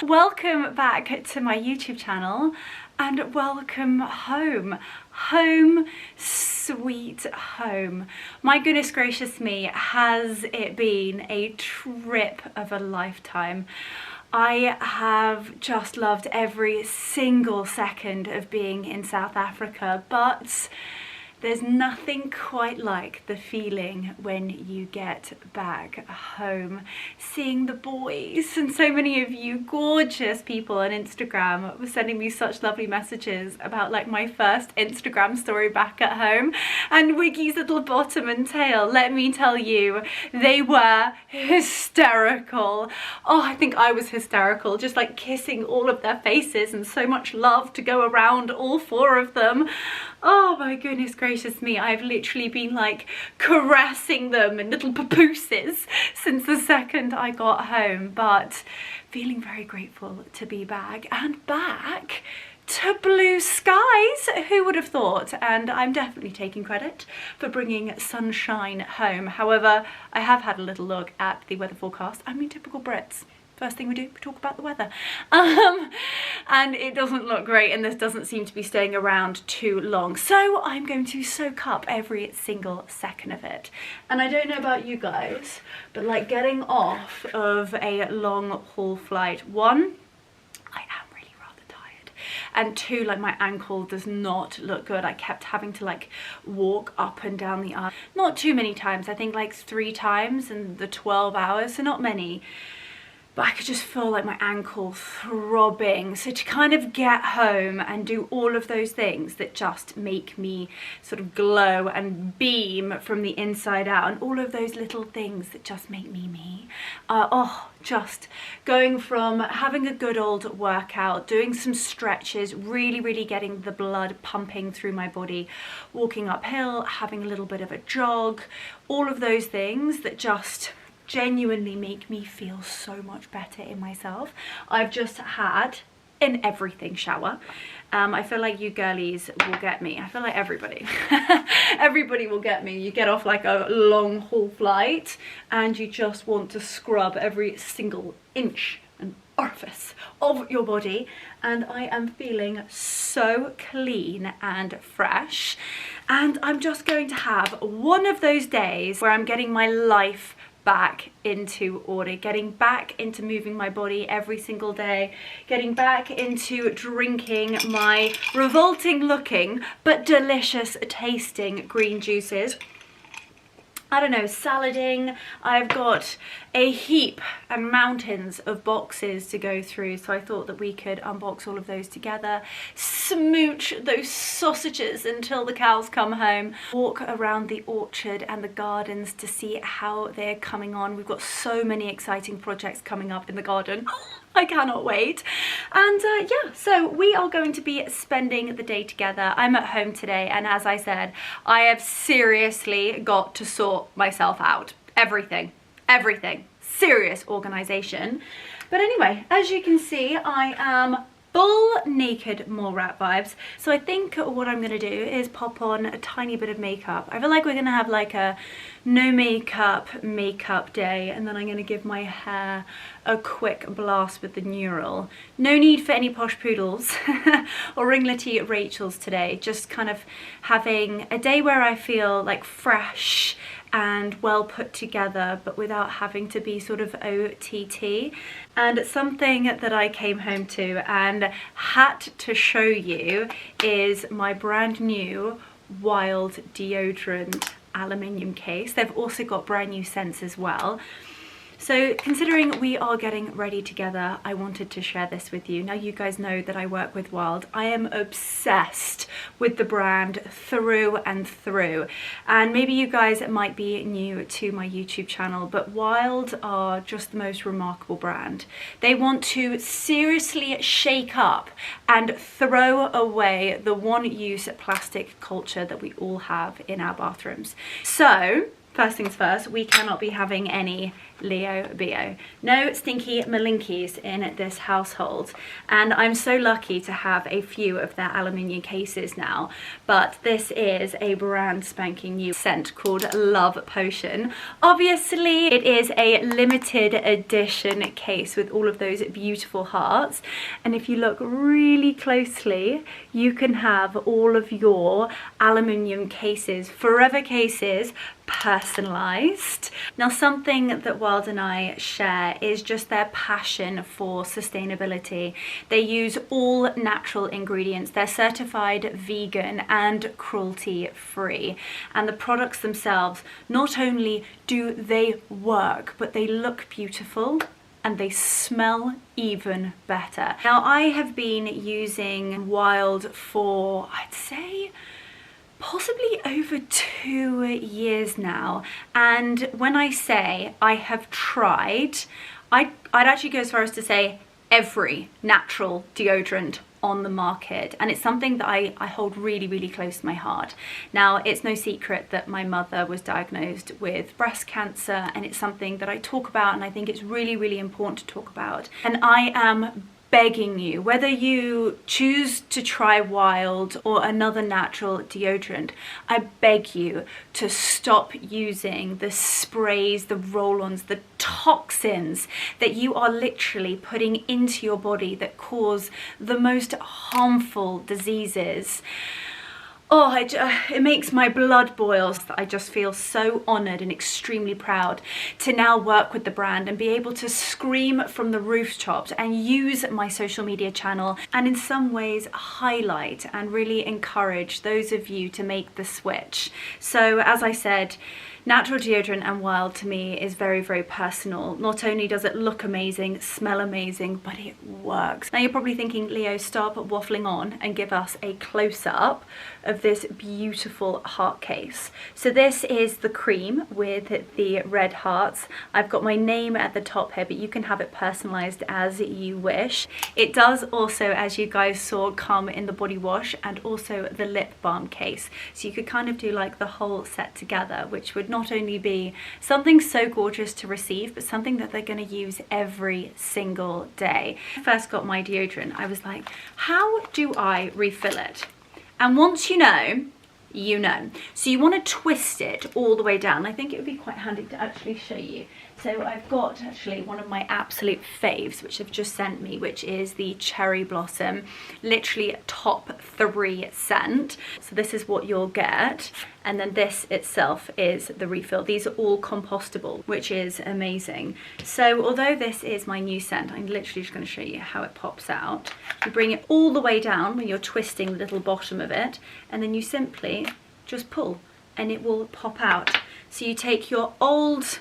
Welcome back to my YouTube channel and welcome home. Home sweet home. My goodness gracious me, has it been a trip of a lifetime. I have just loved every single second of being in South Africa, but there's nothing quite like the feeling when you get back home. Seeing the boys, and so many of you gorgeous people on Instagram were sending me such lovely messages about like my first Instagram story back at home, and Wiggy's little bottom and tail, let me tell you, they were hysterical. Oh, I think I was hysterical, just like kissing all of their faces and so much love to go around all four of them. Oh my goodness gracious me, I've literally been like caressing them in little papooses since the second I got home, but feeling very grateful to be back and back to blue skies. Who would have thought? And I'm definitely taking credit for bringing sunshine home. However, I have had a little look at the weather forecast. I mean, typical Brits. First thing we do, we talk about the weather. And it doesn't look great, and this doesn't seem to be staying around too long. So I'm going to soak up every single second of it. And I don't know about you guys, but like getting off of a long haul flight, one, I am really rather tired. And two, like my ankle does not look good. I kept having to like walk up and down the aisle. Not too many times, I think like 3 times in the 12 hours, so not many. But I could just feel like my ankle throbbing. So to kind of get home and do all of those things that just make me sort of glow and beam from the inside out, and all of those little things that just make me me. Just going from having a good old workout, doing some stretches, really getting the blood pumping through my body, walking uphill, having a little bit of a jog, all of those things that just genuinely make me feel so much better in myself. I've just had an everything shower. I feel like you girlies will get me. I feel like everybody everybody will get me. You get off like a long haul flight and you just want to scrub every single inch and orifice of your body, and I am feeling so clean and fresh, and I'm just going to have one of those days where I'm getting my life back into order, getting back into moving my body every single day, getting back into drinking my revolting looking but delicious tasting green juices. I don't know, salading. I've got a heap and mountains of boxes to go through, so I thought that we could unbox all of those together, smooch those sausages until the cows come home, walk around the orchard and the gardens to see how they're coming on. We've got so many exciting projects coming up in the garden. I cannot wait. And yeah, so we are going to be spending the day together. I'm at home today, and as I said, I have seriously got to sort myself out. Everything. Serious organisation. But anyway, as you can see, I am full naked mole rat vibes. So I think what I'm gonna do is pop on a tiny bit of makeup. I feel like we're gonna have like a no makeup day, and then I'm gonna give my hair a quick blast with the Neural. No need for any posh poodles or ringlety Rachels today. Just kind of having a day where I feel like fresh and well put together, but without having to be sort of OTT. And something that I came home to and had to show you is my brand new Wild deodorant aluminium case. They've also got brand new scents as well. So considering we are getting ready together, I wanted to share this with you. Now you guys know that I work with Wild. I am obsessed with the brand through and through. And maybe you guys might be new to my YouTube channel, but Wild are just the most remarkable brand. They want to seriously shake up and throw away the one-use plastic culture that we all have in our bathrooms. So first things first, we cannot be having any Leo Bio. No stinky malinkies in this household, and I'm so lucky to have a few of their aluminium cases now. But this is a brand spanking new scent called Love Potion. Obviously it is a limited edition case with all of those beautiful hearts, and if you look really closely you can have all of your aluminium cases, forever cases, personalized. Now, something that Wild and I share is just their passion for sustainability. They use all natural ingredients. They're certified vegan and cruelty free, and the products themselves, not only do they work, but they look beautiful and they smell even better. Now, I have been using Wild for, I'd say, possibly over 2 years now, and when I say I have tried, I'd actually go as far as to say every natural deodorant on the market, and it's something that I hold really, really close to my heart. Now, it's no secret that my mother was diagnosed with breast cancer, and it's something that I talk about, and I think it's really, really important to talk about. And I am begging you, whether you choose to try Wild or another natural deodorant, I beg you to stop using the sprays, the roll-ons, the toxins that you are literally putting into your body that cause the most harmful diseases. Oh, it makes my blood boil. I just feel so honoured and extremely proud to now work with the brand and be able to scream from the rooftops and use my social media channel and in some ways highlight and really encourage those of you to make the switch. So as I said, natural deodorant and Wild to me is very, very personal. Not only does it look amazing, smell amazing, but it works. Now you're probably thinking, Leo, stop waffling on and give us a close-up of this beautiful heart case. So this is the cream with the red hearts. I've got my name at the top here, but you can have it personalized as you wish. It does also, as you guys saw, come in the body wash and also the lip balm case. So you could kind of do like the whole set together, which would not only be something so gorgeous to receive, but something that they're going to use every single day. When I first got my deodorant, I was like, how do I refill it? And once you know, you know. So you want to twist it all the way down. I think it would be quite handy to actually show you. So I've got actually one of my absolute faves, which they've just sent me, which is the Cherry Blossom, literally top 3 scent. So this is what you'll get. And then this itself is the refill. These are all compostable, which is amazing. So although this is my new scent, I'm literally just going to show you how it pops out. You bring it all the way down when you're twisting the little bottom of it, and then you simply just pull and it will pop out. So you take your old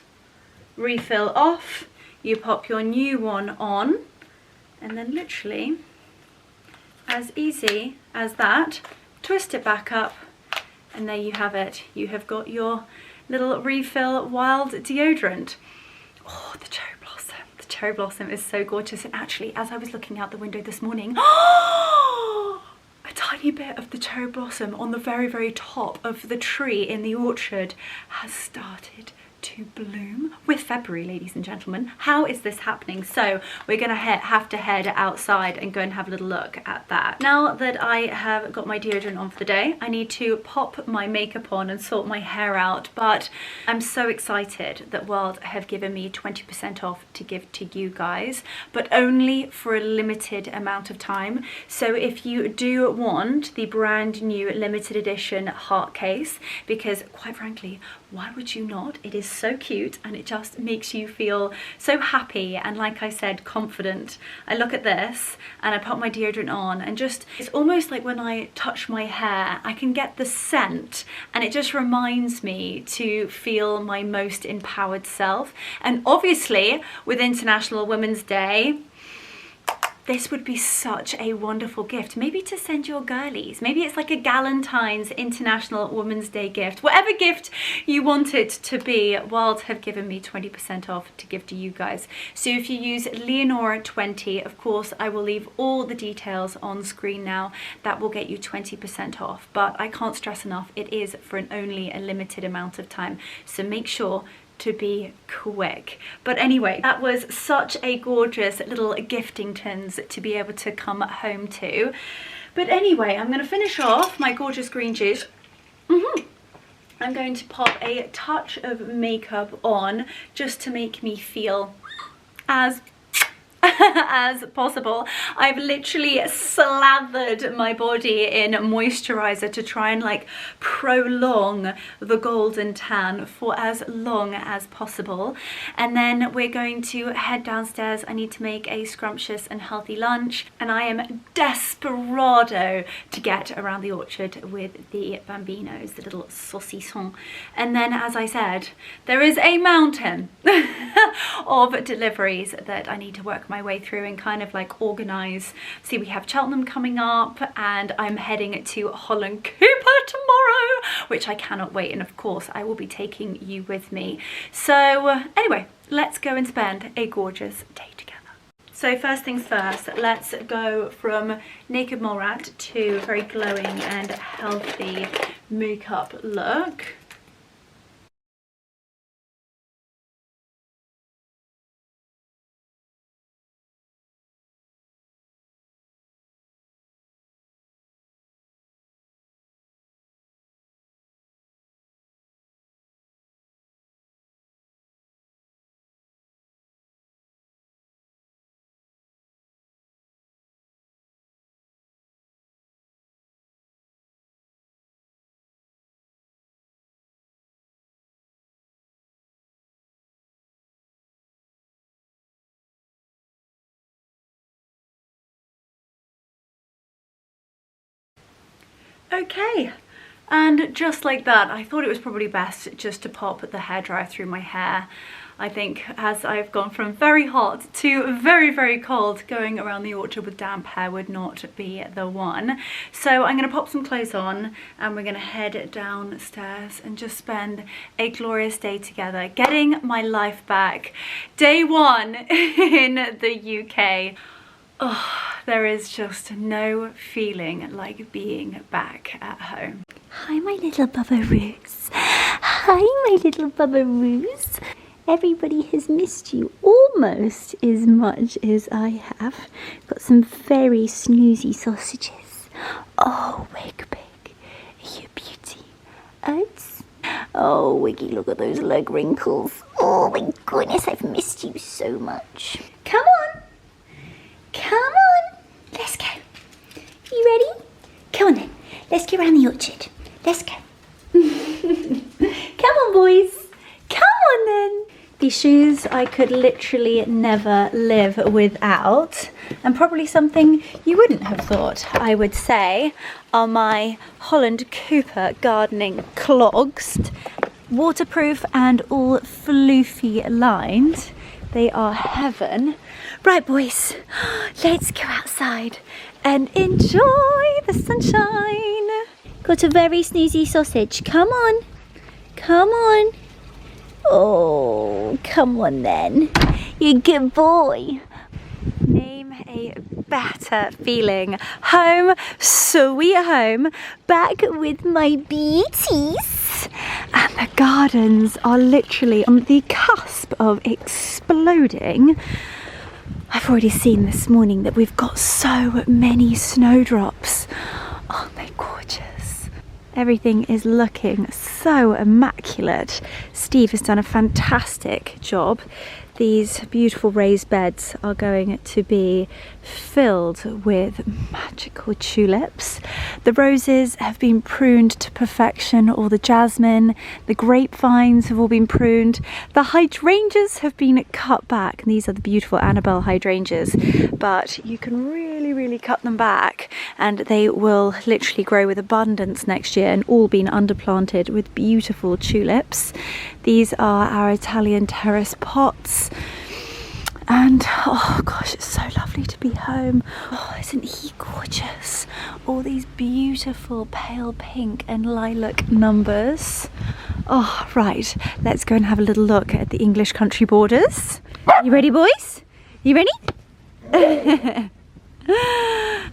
refill off, you pop your new one on, and then literally as easy as that, twist it back up, and there you have it. You have got your little refill Wild deodorant. Oh, the cherry blossom. The cherry blossom is so gorgeous. And actually, as I was looking out the window this morning, a tiny bit of the cherry blossom on the very, very top of the tree in the orchard has started to bloom with February, ladies and gentlemen. How is this happening? So we're gonna have to head outside and go and have a little look at that. Now that I have got my deodorant on for the day, I need to pop my makeup on and sort my hair out, but I'm so excited that Wild have given me 20% off to give to you guys, but only for a limited amount of time. So if you do want the brand new limited edition heart case, because quite frankly, why would you not? It is so cute and it just makes you feel so happy and, like I said, confident. I look at this and I put my deodorant on and just, it's almost like when I touch my hair, I can get the scent and it just reminds me to feel my most empowered self. And obviously with International Women's Day, this would be such a wonderful gift, maybe to send your girlies. Maybe it's like a Galentine's International Women's Day gift. Whatever gift you want it to be, Wild have given me 20% off to give to you guys. So if you use Leonora 20, of course, I will leave all the details on screen now. That will get you 20% off. But I can't stress enough, it is for only a limited amount of time. So make sure to be quick. But anyway, that was such a gorgeous little giftingtons to be able to come home to. But anyway, I'm going to finish off my gorgeous green juice. I'm going to pop a touch of makeup on just to make me feel as possible. I've literally slathered my body in moisturizer to try and like prolong the golden tan for as long as possible. And then we're going to head downstairs. I need to make a scrumptious and healthy lunch, and I am desperado to get around the orchard with the bambinos, the little saucissons. And then, as I said, there is a mountain of deliveries that I need to work my way through and kind of like organize. See, we have Cheltenham coming up, and I'm heading to Holland Cooper tomorrow, which I cannot wait, and of course I will be taking you with me. So anyway, let's go and spend a gorgeous day together. So first things first, let's go from Naked Mole Rat to very glowing and healthy makeup look. Okay, and just like that, I thought it was probably best just to pop the hairdryer through my hair. I think as I've gone from very hot to very, very cold, going around the orchard with damp hair would not be the one. So I'm going to pop some clothes on, and we're going to head downstairs and just spend a glorious day together, getting my life back. Day one in the UK. Oh, there is just no feeling like being back at home. Hi, my little Bubba Roos. Hi, my little Bubba Roos. Everybody has missed you almost as much as I have. Got some very snoozy sausages. Oh, Wig Pig, you beauty. Oats. Oh, Wiggy, look at those leg wrinkles. Oh my goodness, I've missed you so much. Come on. Come on, let's go. You ready? Come on then, let's go around the orchard. Let's go. Come on, boys. Come on then. These shoes I could literally never live without, and probably something you wouldn't have thought I would say are my Holland Cooper gardening clogs. Waterproof and all floofy lined. They are heaven. Right, boys, let's go outside and enjoy the sunshine. Got a very snoozy sausage. Come on. Come on. Oh, come on then. You're a good boy. Name a better feeling. Home, sweet home, back with my beauties. And the gardens are literally on the cusp of exploding. I've already seen this morning that we've got so many snowdrops. Aren't they gorgeous? Everything is looking so immaculate. Steve has done a fantastic job. These beautiful raised beds are going to be filled with magical tulips. The roses have been pruned to perfection, all the jasmine, the grapevines have all been pruned. The hydrangeas have been cut back, and these are the beautiful Annabelle hydrangeas, but you can really cut them back and they will literally grow with abundance next year, and all been underplanted with beautiful tulips. These are our Italian terrace pots. And oh gosh, it's so lovely to be home. Oh, isn't he gorgeous? All these beautiful pale pink and lilac numbers. Oh, right, let's go and have a little look at the English country borders. You ready, boys? You ready?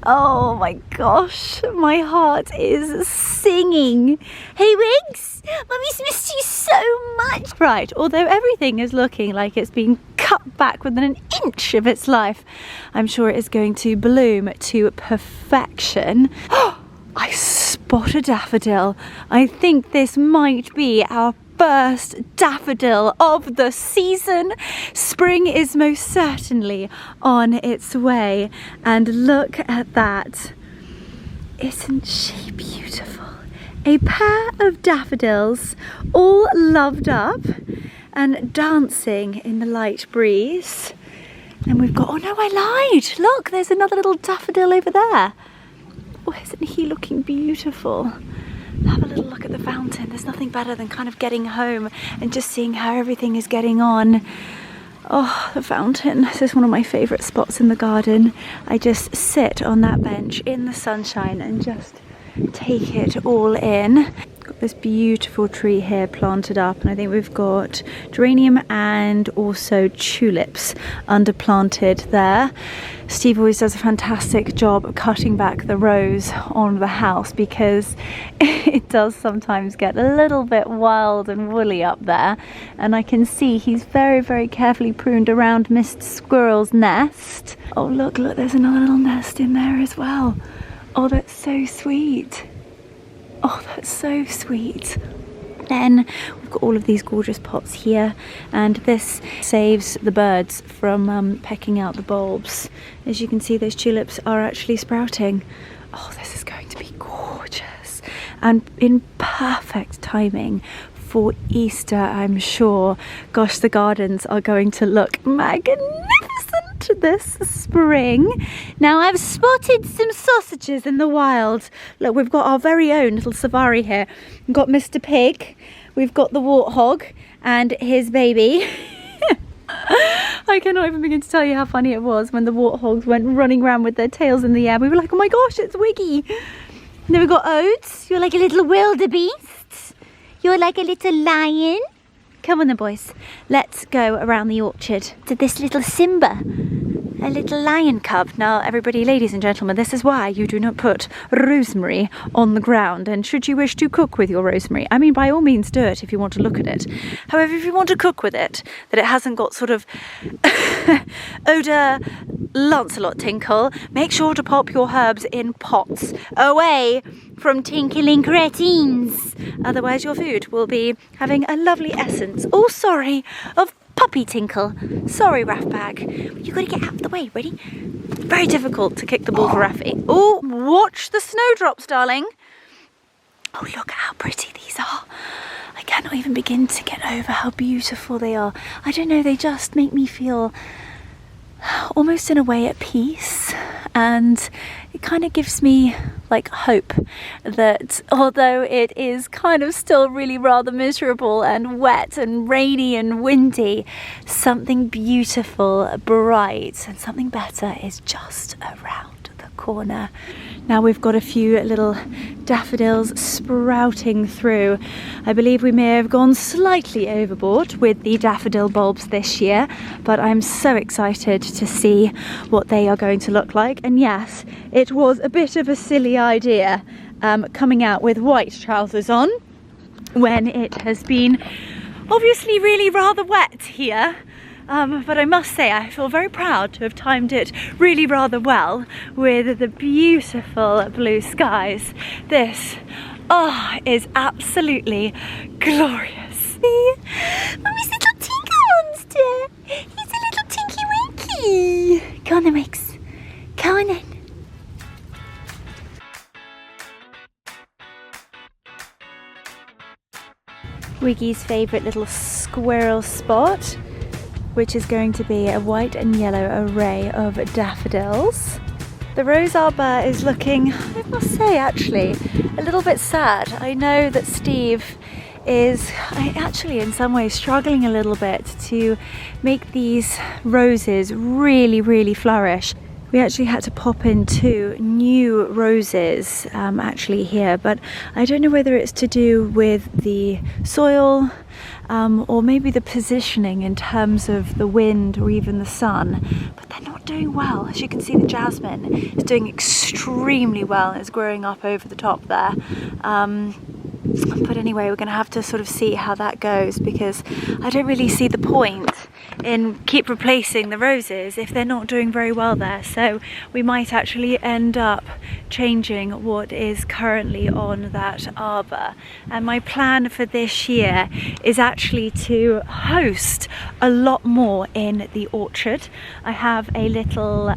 Oh my gosh, my heart is singing. Hey Wigs, Mummy's missed you so much. Right, although everything is looking like it's been cut back within an inch of its life, I'm sure it is going to bloom to perfection. I spot a daffodil. I think this might be our first daffodil of the season. Spring is most certainly on its way, and look at that. Isn't she beautiful? A pair of daffodils all loved up and dancing in the light breeze. And we've got, oh no, I lied. Look, there's another little daffodil over there. Oh, isn't he looking beautiful? Have a little look at the fountain. There's nothing better than kind of getting home and just seeing how everything is getting on. Oh, the fountain. This is one of my favourite spots in the garden. I just sit on that bench in the sunshine and just take it all in. Got this beautiful tree here planted up, and I think we've got geranium and also tulips underplanted there. Steve always does a fantastic job of cutting back the rows on the house because it does sometimes get a little bit wild and woolly up there, and I can see he's very carefully pruned around Mr. Squirrel's nest. Oh look, there's another little nest in there as well. Oh, that's so sweet. Oh, that's so sweet. Then we've got all of these gorgeous pots here, and this saves the birds from pecking out the bulbs. As you can see, those tulips are actually sprouting. Oh, this is going to be gorgeous and in perfect timing for Easter, I'm sure. Gosh, the gardens are going to look magnificent this spring. Now, I've spotted some sausages in the wild. Look, we've got our very own little safari here. We've got Mr. Pig, we've got the warthog and his baby. I cannot even begin to tell you how funny it was when the warthogs went running around with their tails in the air. We were like, oh my gosh, it's Wiggy. And then we've got Oats. You're like a little wildebeest. You're like a little lion. Come on then, boys. Let's go around the orchard to this little Simba, a little lion cub. Now, everybody, ladies and gentlemen, this is why you do not put rosemary on the ground. And should you wish to cook with your rosemary, I mean, by all means do it if you want to look at it. However, if you want to cook with it, that it hasn't got sort of odour Lancelot tinkle, make sure to pop your herbs in pots away from tinkling cretins. Otherwise your food will be having a lovely essence, oh sorry, of puppy tinkle. Sorry, Raff Bag. You gotta get out of the way, ready? Very difficult to kick the ball for Raffy. Oh, watch the snowdrops, darling. Oh, look at how pretty these are. I cannot even begin to get over how beautiful they are. I don't know, they just make me feel almost in a way at peace, and it kind of gives me like hope that although it is kind of still really rather miserable and wet and rainy and windy, something beautiful, bright and something better is just around the corner. Now we've got a few little daffodils sprouting through. I believe we may have gone slightly overboard with the daffodil bulbs this year, but I'm so excited to see what they are going to look like. And yes, it was a bit of a silly idea coming out with white trousers on when it has been obviously really rather wet here. But I must say I feel very proud to have timed it really rather well with the beautiful blue skies. This, is absolutely glorious. Mummy's little tinker monster. He's a little tinky winky. Go on then, Wix. Go on then. Wiggy's favourite little squirrel spot, which is going to be a white and yellow array of daffodils. The rose arbor is looking, I must say actually, a little bit sad. I know that Steve is actually in some ways struggling a little bit to make these roses really flourish. We actually had to pop in 2 new roses actually here, but I don't know whether it's to do with the soil or maybe the positioning in terms of the wind or even the sun, but they're not doing well. As you can see, the jasmine is doing extremely well. It's growing up over the top there. But anyway, we're going to have to sort of see how that goes, because I don't really see the point in keep replacing the roses if they're not doing very well there. So we might actually end up changing what is currently on that arbor. And my plan for this year is actually to host a lot more in the orchard. I have a little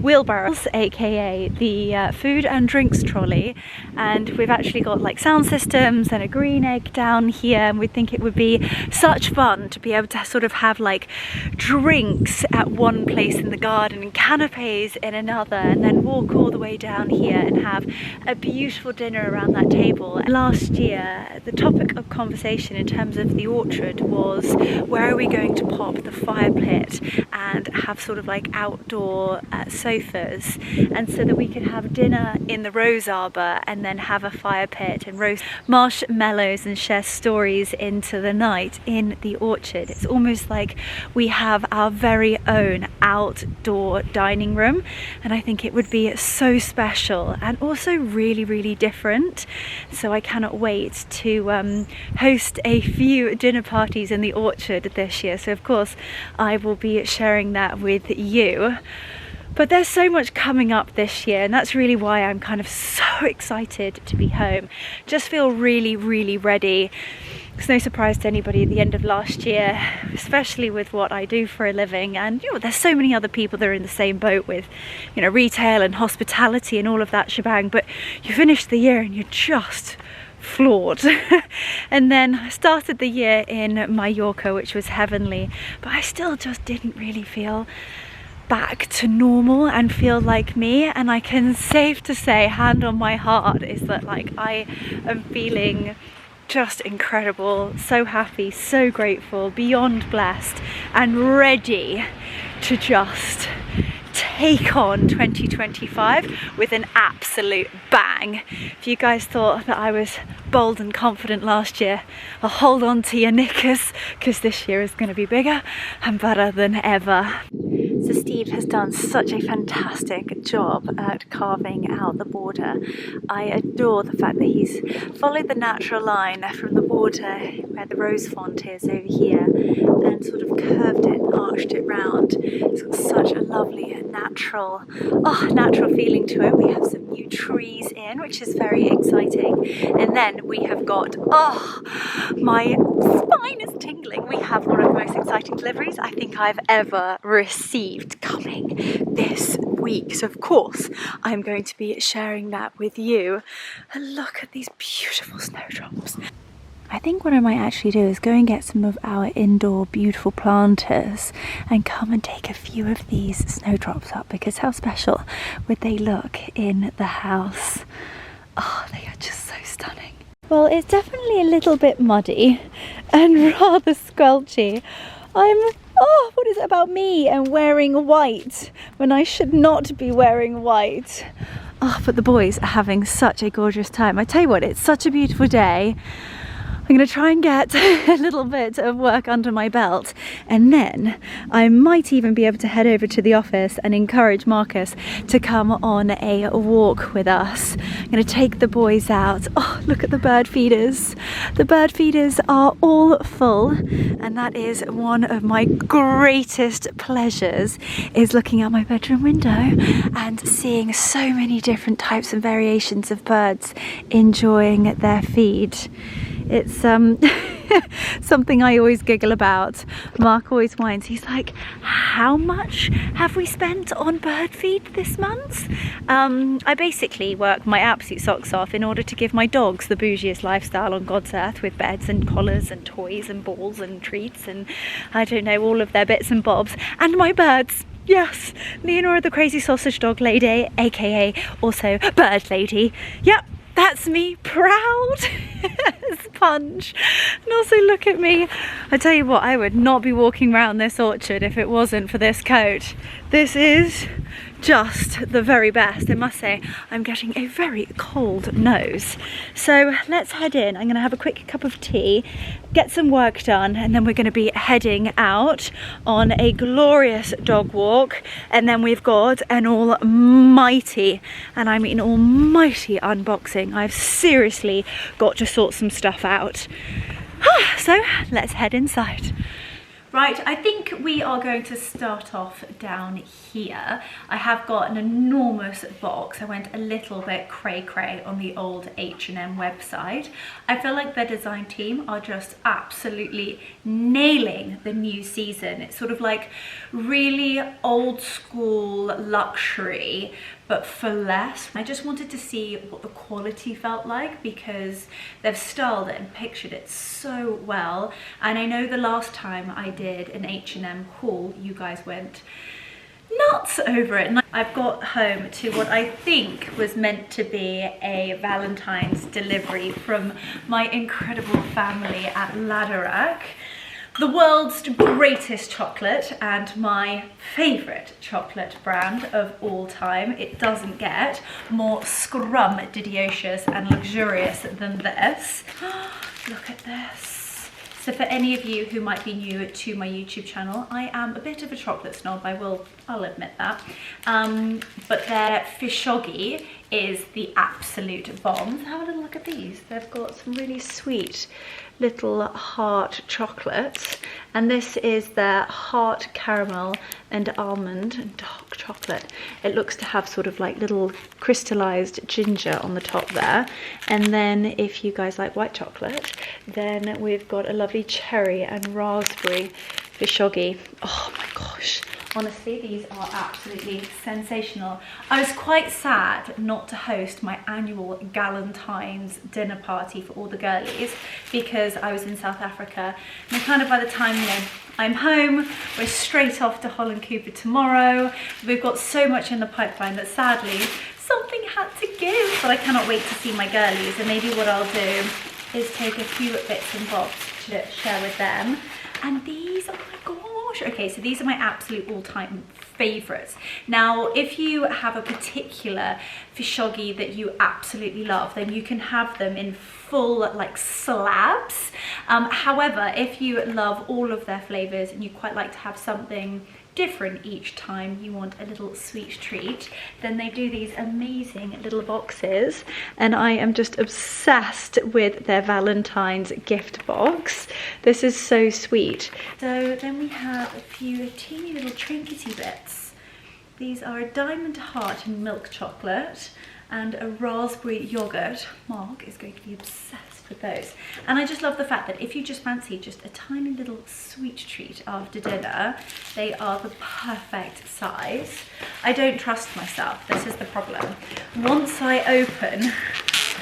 wheelbarrows, aka the food and drinks trolley, and we've actually got like sound systems and a green egg down here, and we think it would be such fun to be able to sort of have like drinks at one place in the garden and canapes in another, and then walk all the way down here and have a beautiful dinner around that table. Last year the topic of conversation in terms of the orchard was, where are we going to pop the fire pit and have sort of like outdoor sofas, and so that we could have dinner in the rose arbor and then have a fire pit and roast marshmallows and share stories into the night in the orchard. It's almost like we have our very own outdoor dining room, and I think it would be so special and also really, really different. So I cannot wait to host a few dinner parties in the orchard this year. So of course I will be sharing that with you. But there's so much coming up this year, and that's really why I'm kind of so excited to be home. Just feel really, really ready. It's no surprise to anybody at the end of last year, especially with what I do for a living, and you know, there's so many other people that are in the same boat with, you know, retail and hospitality and all of that shebang, but you finish the year and you're just floored. And then I started the year in Mallorca, which was heavenly, but I still just didn't really feel back to normal and feel like me. And I can safe to say, hand on my heart, is that like I am feeling just incredible, so happy, so grateful, beyond blessed, and ready to just take on 2025 with an absolute bang. If you guys thought that I was bold and confident last year, I'll hold on to your knickers, because this year is going to be bigger and better than ever. So Steve has done such a fantastic job at carving out the border. I adore the fact that he's followed the natural line from the border where the rose font is over here and sort of curved it and arched it round. It's got such a lovely natural feeling to it. We have some new trees in, which is very exciting. And then we have got, my spine is tingling. We have one of the most exciting deliveries I think I've ever received coming this week. So of course I'm going to be sharing that with you. And look at these beautiful snowdrops. I think what I might actually do is go and get some of our indoor beautiful planters and come and take a few of these snowdrops up, because how special would they look in the house? Oh, they are just so stunning. Well, it's definitely a little bit muddy and rather squelchy. What is it about me and wearing white when I should not be wearing white? But the boys are having such a gorgeous time. I tell you what, it's such a beautiful day. I'm going to try and get a little bit of work under my belt, and then I might even be able to head over to the office and encourage Marcus to come on a walk with us. I'm going to take the boys out. Oh, look at the bird feeders. The bird feeders are all full, and that is one of my greatest pleasures, is looking out my bedroom window and seeing so many different types and variations of birds enjoying their feed. It's something I always giggle about. Mark always whines. He's like, how much have we spent on bird feed this month? I basically work my absolute socks off in order to give my dogs the bougiest lifestyle on God's earth, with beds and collars and toys and balls and treats and I don't know, all of their bits and bobs. And my birds. Yes, Leonora the crazy sausage dog lady, aka also bird lady. Yep. That's me, proud as Punch. And also look at me. I tell you what, I would not be walking around this orchard if it wasn't for this coat. This is just the very best. I must say, I'm getting a very cold nose. So let's head in. I'm gonna have a quick cup of tea, get some work done, and then we're gonna be heading out on a glorious dog walk. And then we've got an almighty, and I mean almighty, unboxing. I've seriously got to sort some stuff out. So let's head inside. Right, I think we are going to start off down here. I have got an enormous box. I went a little bit cray-cray on the old H&M website. I feel like their design team are just absolutely nailing the new season. It's sort of like really old school luxury, but for less. I just wanted to see what the quality felt like because they've styled it and pictured it so well. And I know the last time I did an H&M haul, you guys went nuts over it. And I've got home to what I think was meant to be a Valentine's delivery from my incredible family at Halara. The world's greatest chocolate and my favourite chocolate brand of all time. It doesn't get more scrumdiddlicious and luxurious than this. Look at this. So for any of you who might be new to my YouTube channel, I am a bit of a chocolate snob, I'll admit that. But their fishoggy is the absolute bomb. Have a little look at these. They've got some really sweet little heart chocolates, and this is their heart caramel and almond and dark chocolate. It looks to have sort of like little crystallized ginger on the top there. And then if you guys like white chocolate, then we've got a lovely cherry and raspberry fishoggy. Oh my gosh, honestly, these are absolutely sensational. I was quite sad not to host my annual Galentine's dinner party for all the girlies because I was in South Africa. And kind of by the time, you know, I'm home, we're straight off to Holland Cooper tomorrow. We've got so much in the pipeline that sadly something had to give, but I cannot wait to see my girlies. And maybe what I'll do is take a few bits and bobs to share with them. And these, oh my gosh. Okay, so these are my absolute all-time favorites. Now, if you have a particular fishoggy that you absolutely love, then you can have them in full like slabs. However, if you love all of their flavors and you quite like to have something different each time you want a little sweet treat, then they do these amazing little boxes, and I am just obsessed with their Valentine's gift box. This is so sweet. So then we have a few teeny little trinkety bits. These are a diamond heart and milk chocolate and a raspberry yogurt. Mark is going to be obsessed with those. And I just love the fact that if you just fancy just a tiny little sweet treat after dinner, they are the perfect size. I don't trust myself, this is the problem. Once I open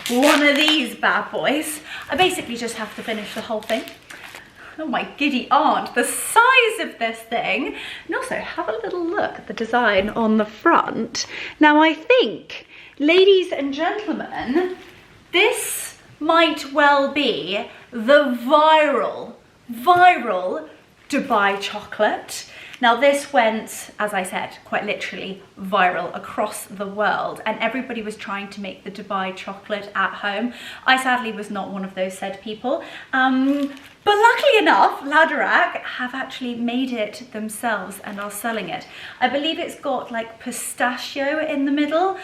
one of these bad boys, I basically just have to finish the whole thing. Oh my giddy aunt, the size of this thing. And also have a little look at the design on the front. Now I think, ladies and gentlemen, this might well be the viral Dubai chocolate. Now this went, as I said, quite literally viral across the world, and everybody was trying to make the Dubai chocolate at home. I sadly was not one of those said people. But luckily enough, Halara have actually made it themselves and are selling it. I believe it's got like pistachio in the middle.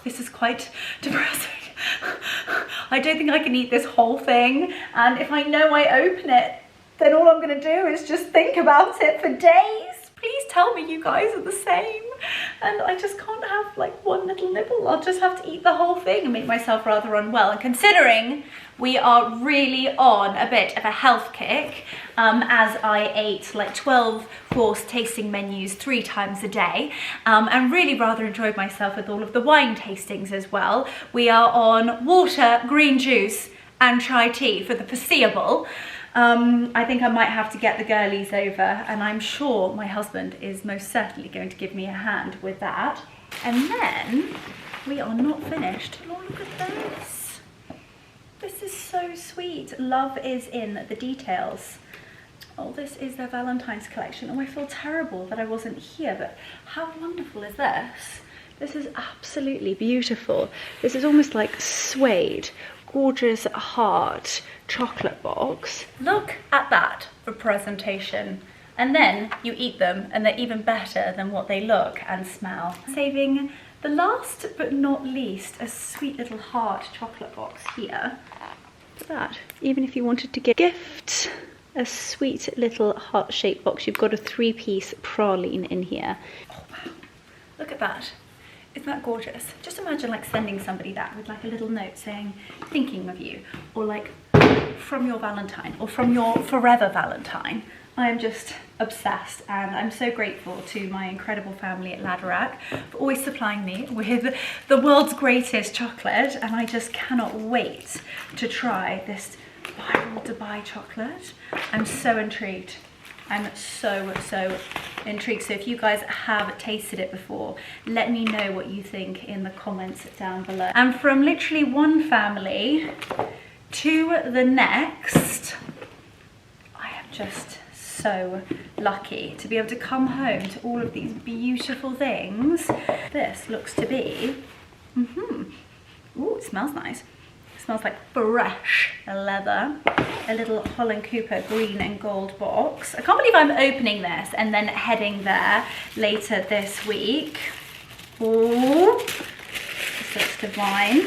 This is quite depressing. I don't think I can eat this whole thing, and if I know I open it, then all I'm gonna do is just think about it for days. Please tell me you guys are the same. And I just can't have like one little nibble. I'll just have to eat the whole thing and make myself rather unwell. And considering we are really on a bit of a health kick, as I ate like 12 course tasting menus 3 times a day, and really rather enjoyed myself with all of the wine tastings as well. We are on water, green juice and chai tea for the foreseeable. I think I might have to get the girlies over, and I'm sure my husband is most certainly going to give me a hand with that. And then we are not finished. Oh, look at this. This is so sweet. Love is in the details. Oh, this is their Valentine's collection. Oh, I feel terrible that I wasn't here, but how wonderful is this? This is absolutely beautiful. This is almost like suede, gorgeous heart chocolate box. Look at that for presentation. And then you eat them and they're even better than what they look and smell. Saving the last but not least, a sweet little heart chocolate box here. Look at that. Even if you wanted to gift a sweet little heart-shaped box, you've got a 3-piece praline in here. Oh wow, look at that. Isn't that gorgeous? Just imagine like sending somebody that with like a little note saying, thinking of you, or like from your Valentine, or from your forever Valentine. I am just obsessed, and I'm so grateful to my incredible family at Halara for always supplying me with the world's greatest chocolate, and I just cannot wait to try this viral Dubai chocolate. I'm so intrigued. I'm so intrigued. So if you guys have tasted it before, let me know what you think in the comments down below. And from literally one family to the next, I am just so lucky to be able to come home to all of these beautiful things. This looks to be, ooh, it smells nice. It smells like fresh leather. A little Holland Cooper green and gold box. I can't believe I'm opening this and then heading there later this week. Ooh, this looks divine.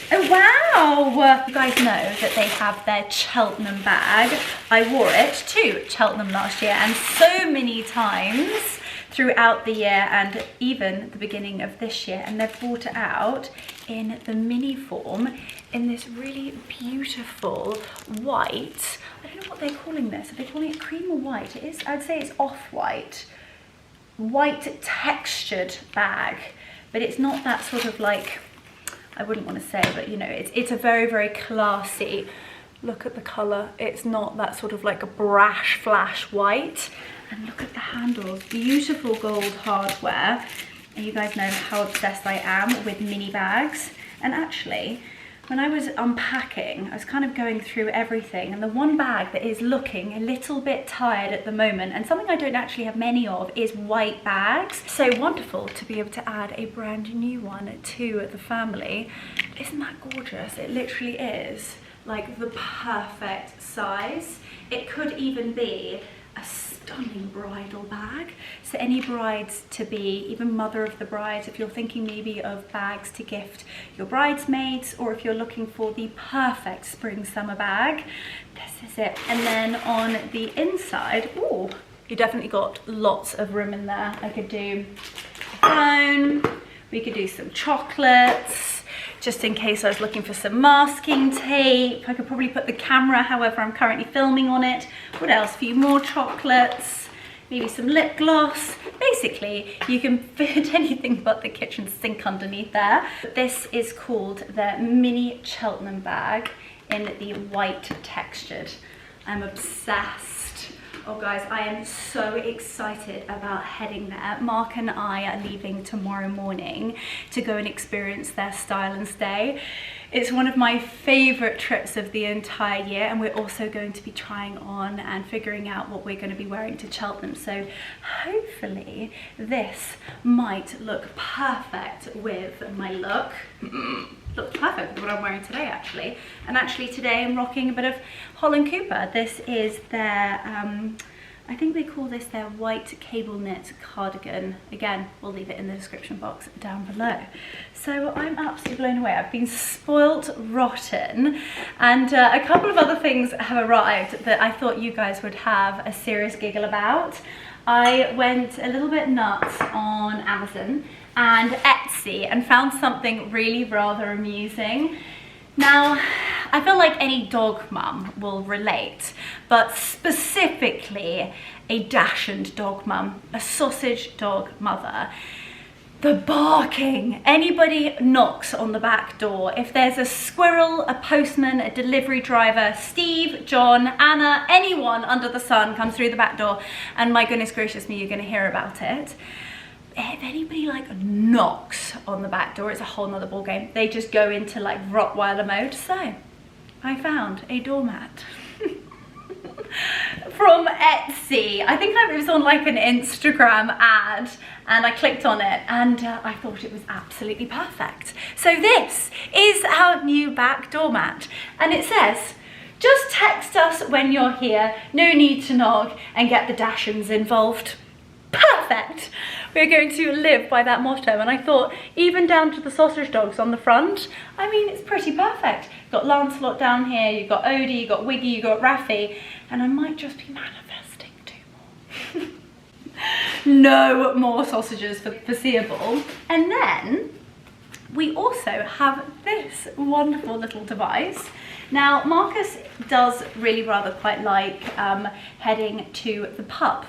Oh wow! You guys know that they have their Cheltenham bag. I wore it to Cheltenham last year and so many times throughout the year and even the beginning of this year, and they've brought it out in the mini form in this really beautiful white, I don't know what they're calling this. Are they calling it cream or white? It is, I'd say it's off-white. White textured bag, but it's not that sort of like, I wouldn't want to say, but you know, it's a very classy, look at the colour. It's not that sort of like a brash flash white. And look at the handles, beautiful gold hardware. And you guys know how obsessed I am with mini bags. And actually, when I was unpacking, I was kind of going through everything, and the one bag that is looking a little bit tired at the moment, and something I don't actually have many of, is white bags. So wonderful to be able to add a brand new one to the family. Isn't that gorgeous? It literally is like the perfect size. It could even be a stunning bridal bag. So any brides to be, even mother of the bride, if you're thinking maybe of bags to gift your bridesmaids, or if you're looking for the perfect spring summer bag, this is it. And then on the inside, ooh, you definitely got lots of room in there. I could do a phone, we could do some chocolates, just in case I was looking for some masking tape. I could probably put the camera, however I'm currently filming, on it. What else? A few more chocolates, maybe some lip gloss. Basically, you can fit anything but the kitchen sink underneath there. This is called the mini Cheltenham bag in the white textured. I'm obsessed. Oh guys, I am so excited about heading there. Mark and I are leaving tomorrow morning to go and experience their style and stay. It's one of my favorite trips of the entire year, and we're also going to be trying on and figuring out what we're going to be wearing to Cheltenham. So hopefully this might look perfect with my look. Looks perfect with what I'm wearing today, actually. And actually today I'm rocking a bit of Holland Cooper. This is their, I think they call this their white cable knit cardigan. Again, we'll leave it in the description box down below. So I'm absolutely blown away. I've been spoilt rotten, and a couple of other things have arrived that I thought you guys would have a serious giggle about. I went a little bit nuts on Amazon and Etsy and found something really rather amusing. Now, I feel like any dog mum will relate, but specifically a dachshund dog mum, a sausage dog mother. The barking. Anybody knocks on the back door, if there's a squirrel, a postman, a delivery driver, Steve, John, Anna, anyone under the sun comes through the back door, and my goodness gracious me, you're gonna hear about it. If anybody like knocks on the back door, it's a whole nother ball game. They just go into like Rottweiler mode. So I found a doormat from Etsy. I think it was on like an Instagram ad and I clicked on it and I thought it was absolutely perfect. So this is our new back doormat and it says, just text us when you're here, no need to knock and get the Dachshunds involved. Perfect! We're going to live by that motto and I thought even down to the sausage dogs on the front, I mean it's pretty perfect. You've got Lancelot down here, you've got Odie, you've got Wiggy, you've got Raffy and I might just be manifesting 2 more. No more sausages for the foreseeable. And then we also have this wonderful little device. Now Marcus does really rather quite like heading to the pub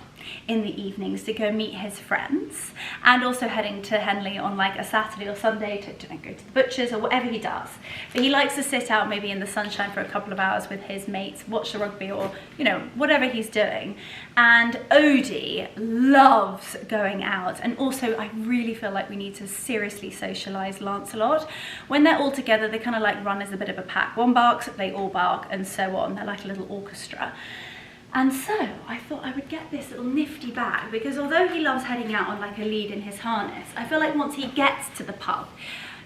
in the evenings to go meet his friends and also heading to Henley on like a Saturday or Sunday to go to the butcher's or whatever he does. But he likes to sit out maybe in the sunshine for a couple of hours with his mates, watch the rugby or, you know, whatever he's doing. And Odie loves going out. And also I really feel like we need to seriously socialise Lancelot. When they're all together, they kind of like run as a bit of a pack. One barks, they all bark and so on. They're like a little orchestra. And so I thought I would get this little nifty bag because although he loves heading out on like a lead in his harness, I feel like once he gets to the pub,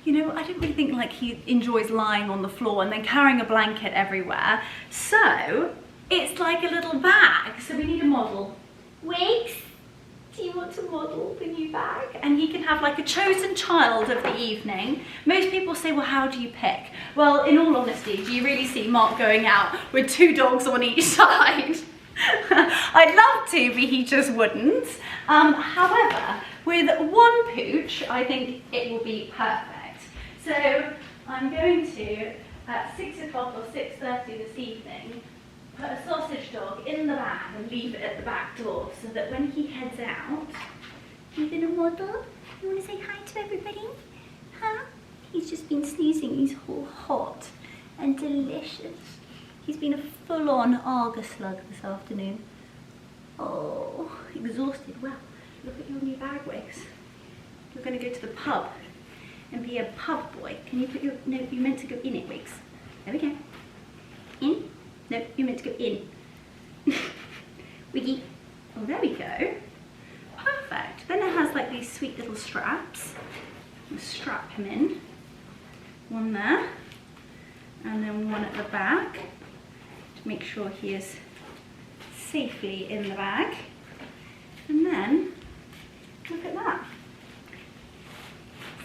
you know, I don't really think like he enjoys lying on the floor and then carrying a blanket everywhere. So it's like a little bag. So we need a model. Wiggs, do you want to model the new bag? And he can have like a chosen child of the evening. Most people say, well, how do you pick? Well, in all honesty, do you really see Mark going out with 2 dogs on each side? I'd love to, but he just wouldn't. However, with 1 pooch, I think it will be perfect. So I'm going to, at 6 o'clock or 6:30 this evening, put a sausage dog in the bag and leave it at the back door so that when he heads out, you gonna model? You wanna say hi to everybody? Huh? He's just been snoozing, he's all hot and delicious. He's been a full-on Argus slug this afternoon. Oh, exhausted. Well, look at your new bag, Wiggs. You're going to go to the pub and be a pub boy. Can you put your... No, you're meant to go in it, Wiggs. There we go. In? No, you're meant to go in. Wiggy. Oh, there we go. Perfect. Then it has like these sweet little straps. We'll strap him in. One there. And then one at the back. Make sure he is safely in the bag. And then, look at that.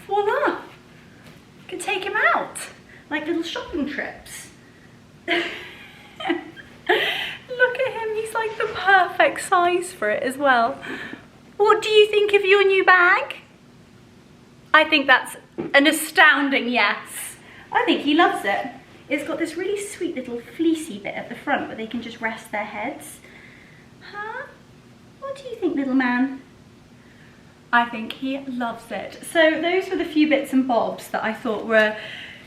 Voila! You can take him out, like little shopping trips. Look at him, he's like the perfect size for it as well. What do you think of your new bag? I think that's an astounding yes. I think he loves it. It's got this really sweet little fleecy bit at the front where they can just rest their heads. Huh? What do you think, little man? I think he loves it. So those were the few bits and bobs that I thought were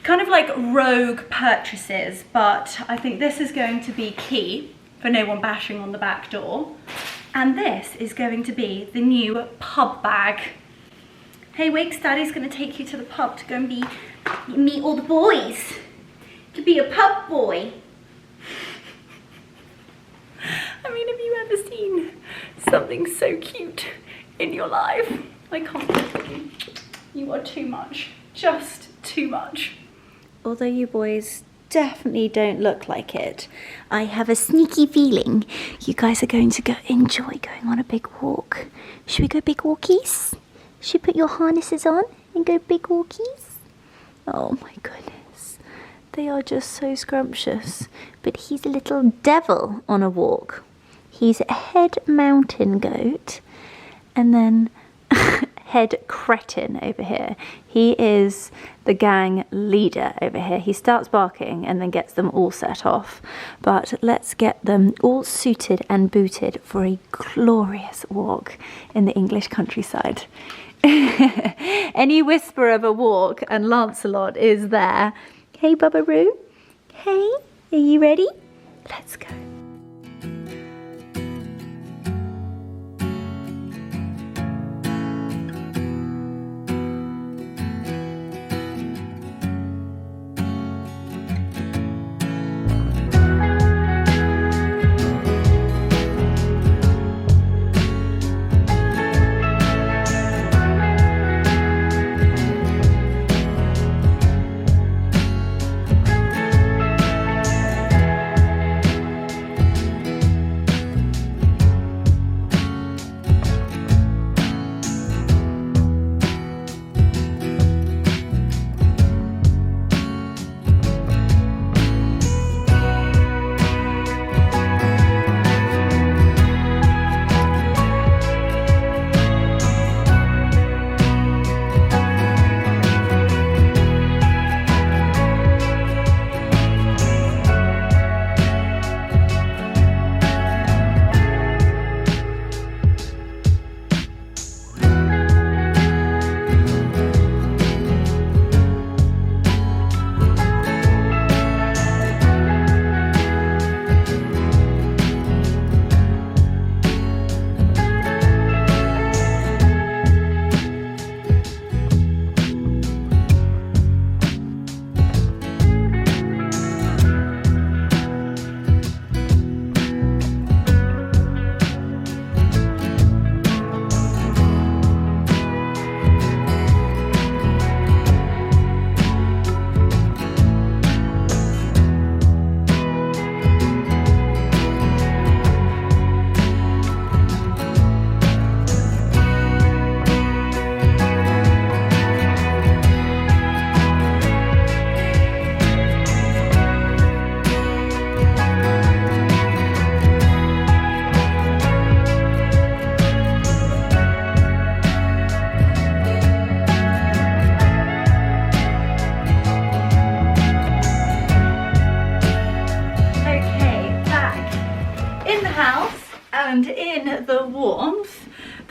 kind of like rogue purchases, but I think this is going to be key for no one bashing on the back door. And this is going to be the new pub bag. Hey Wiggs, Daddy's going to take you to the pub to go and meet all the boys. To be a pub boy. I mean, have you ever seen something so cute in your life? I can't believe you. You are too much. Just too much. Although you boys definitely don't look like it, I have a sneaky feeling you guys are going to go enjoy going on a big walk. Should we go big walkies? Should we put your harnesses on and go big walkies? Oh my goodness. They are just so scrumptious. But he's a little devil on a walk. He's a head mountain goat and then head cretin over here. He is the gang leader over here. He starts barking and then gets them all set off. But let's get them all suited and booted for a glorious walk in the English countryside. Any whisper of a walk and Lancelot is there. Hey Bubbaroo, hey, are you ready? Let's go.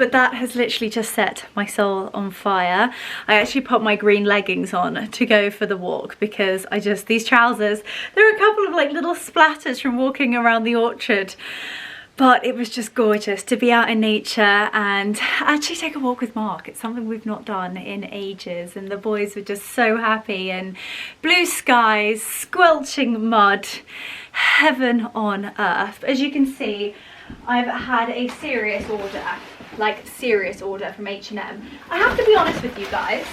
but that has literally just set my soul on fire. I actually put my green leggings on to go for the walk because these trousers, there are a couple of like little splatters from walking around the orchard. But it was just gorgeous to be out in nature and actually take a walk with Mark. It's something we've not done in ages, and the boys were just so happy, and blue skies, squelching mud, heaven on earth. As you can see, I've had a serious order, like serious order from H&M. I have to be honest with you guys,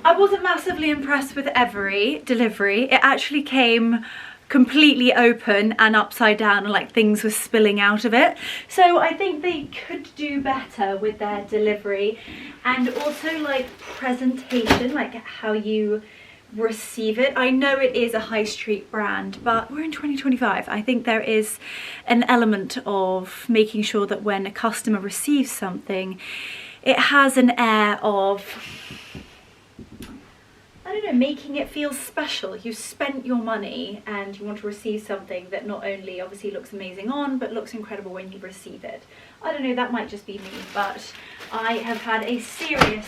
I wasn't massively impressed with every delivery. It actually came completely open and upside down, and like things were spilling out of it. So I think they could do better with their delivery, and also like presentation, like how you receive it. I know it is a high street brand, but we're in 2025. I think there is an element of making sure that when a customer receives something, it has an air of, I don't know, making it feel special. You spent your money and you want to receive something that not only obviously looks amazing on, but looks incredible when you receive it. I don't know, that might just be me, but I have had a serious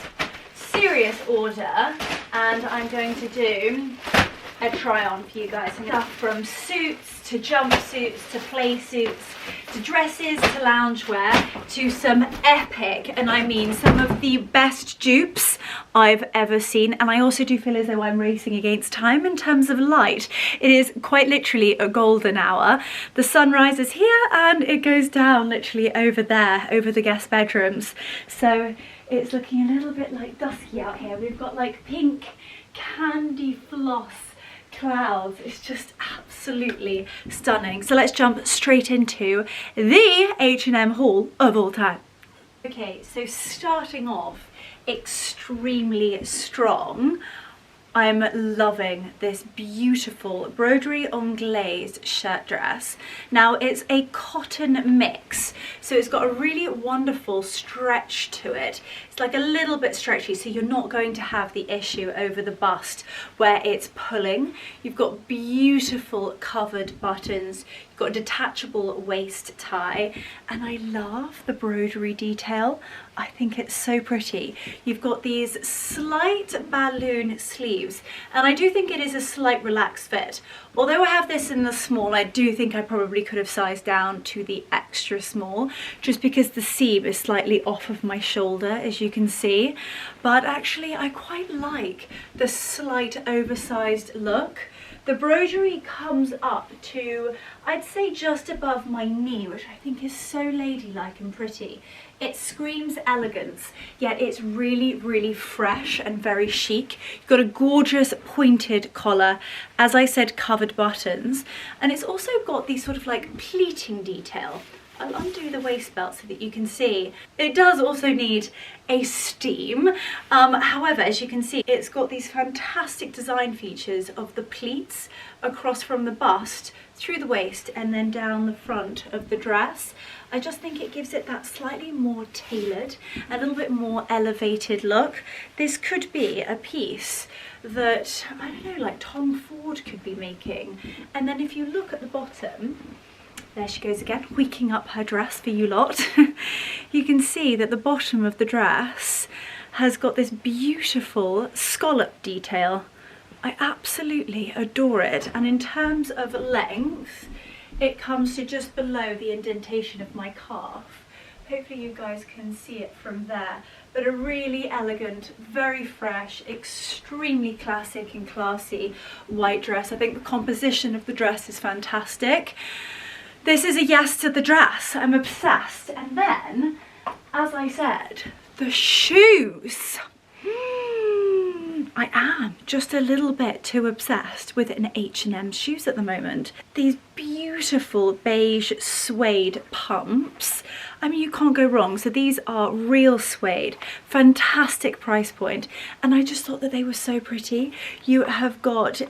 order, and I'm going to do a try on for you guys. Stuff from suits to jumpsuits to play suits to dresses to loungewear to some epic, and I mean some of the best dupes I've ever seen. And I also do feel as though I'm racing against time in terms of light. It is quite literally a golden hour. The sun rises here and it goes down literally over there, over the guest bedrooms. So it's looking a little bit like dusky out here. We've got like pink candy floss clouds. It's just absolutely stunning. So let's jump straight into the H&M haul of all time. Okay, so starting off extremely strong, I'm loving this beautiful broderie anglaise shirt dress. Now it's a cotton mix, so it's got a really wonderful stretch to it. It's like a little bit stretchy, so you're not going to have the issue over the bust where it's pulling. You've got beautiful covered buttons, you've got a detachable waist tie, and I love the broderie detail. I think it's so pretty. You've got these slight balloon sleeves, and I do think it is a slight relaxed fit. Although I have this in the small, I do think I probably could have sized down to the extra small, just because the seam is slightly off of my shoulder, as you can see. But actually, I quite like the slight oversized look. The broderie comes up to, I'd say, just above my knee, which I think is so ladylike and pretty. It screams elegance, yet it's really, really fresh and very chic. You've got a gorgeous pointed collar, as I said, covered buttons, and it's also got these sort of like pleating detail. I'll undo the waist belt so that you can see. It does also need a steam. However, as you can see, it's got these fantastic design features of the pleats across from the bust through the waist and then down the front of the dress. I just think it gives it that slightly more tailored, a little bit more elevated look. This could be a piece that, I don't know, like Tom Ford could be making. And then if you look at the bottom, there she goes again, wheeking up her dress for you lot. You can see that the bottom of the dress has got this beautiful scallop detail. I absolutely adore it. And in terms of length, it comes to just below the indentation of my calf. Hopefully you guys can see it from there. But a really elegant, very fresh, extremely classic and classy white dress. I think the composition of the dress is fantastic. This is a yes to the dress. I'm obsessed. And then, as I said, the shoes. I am just a little bit too obsessed with an H&M shoes at the moment. These beautiful beige suede pumps. I mean, you can't go wrong. So these are real suede, fantastic price point. And I just thought that they were so pretty. You have got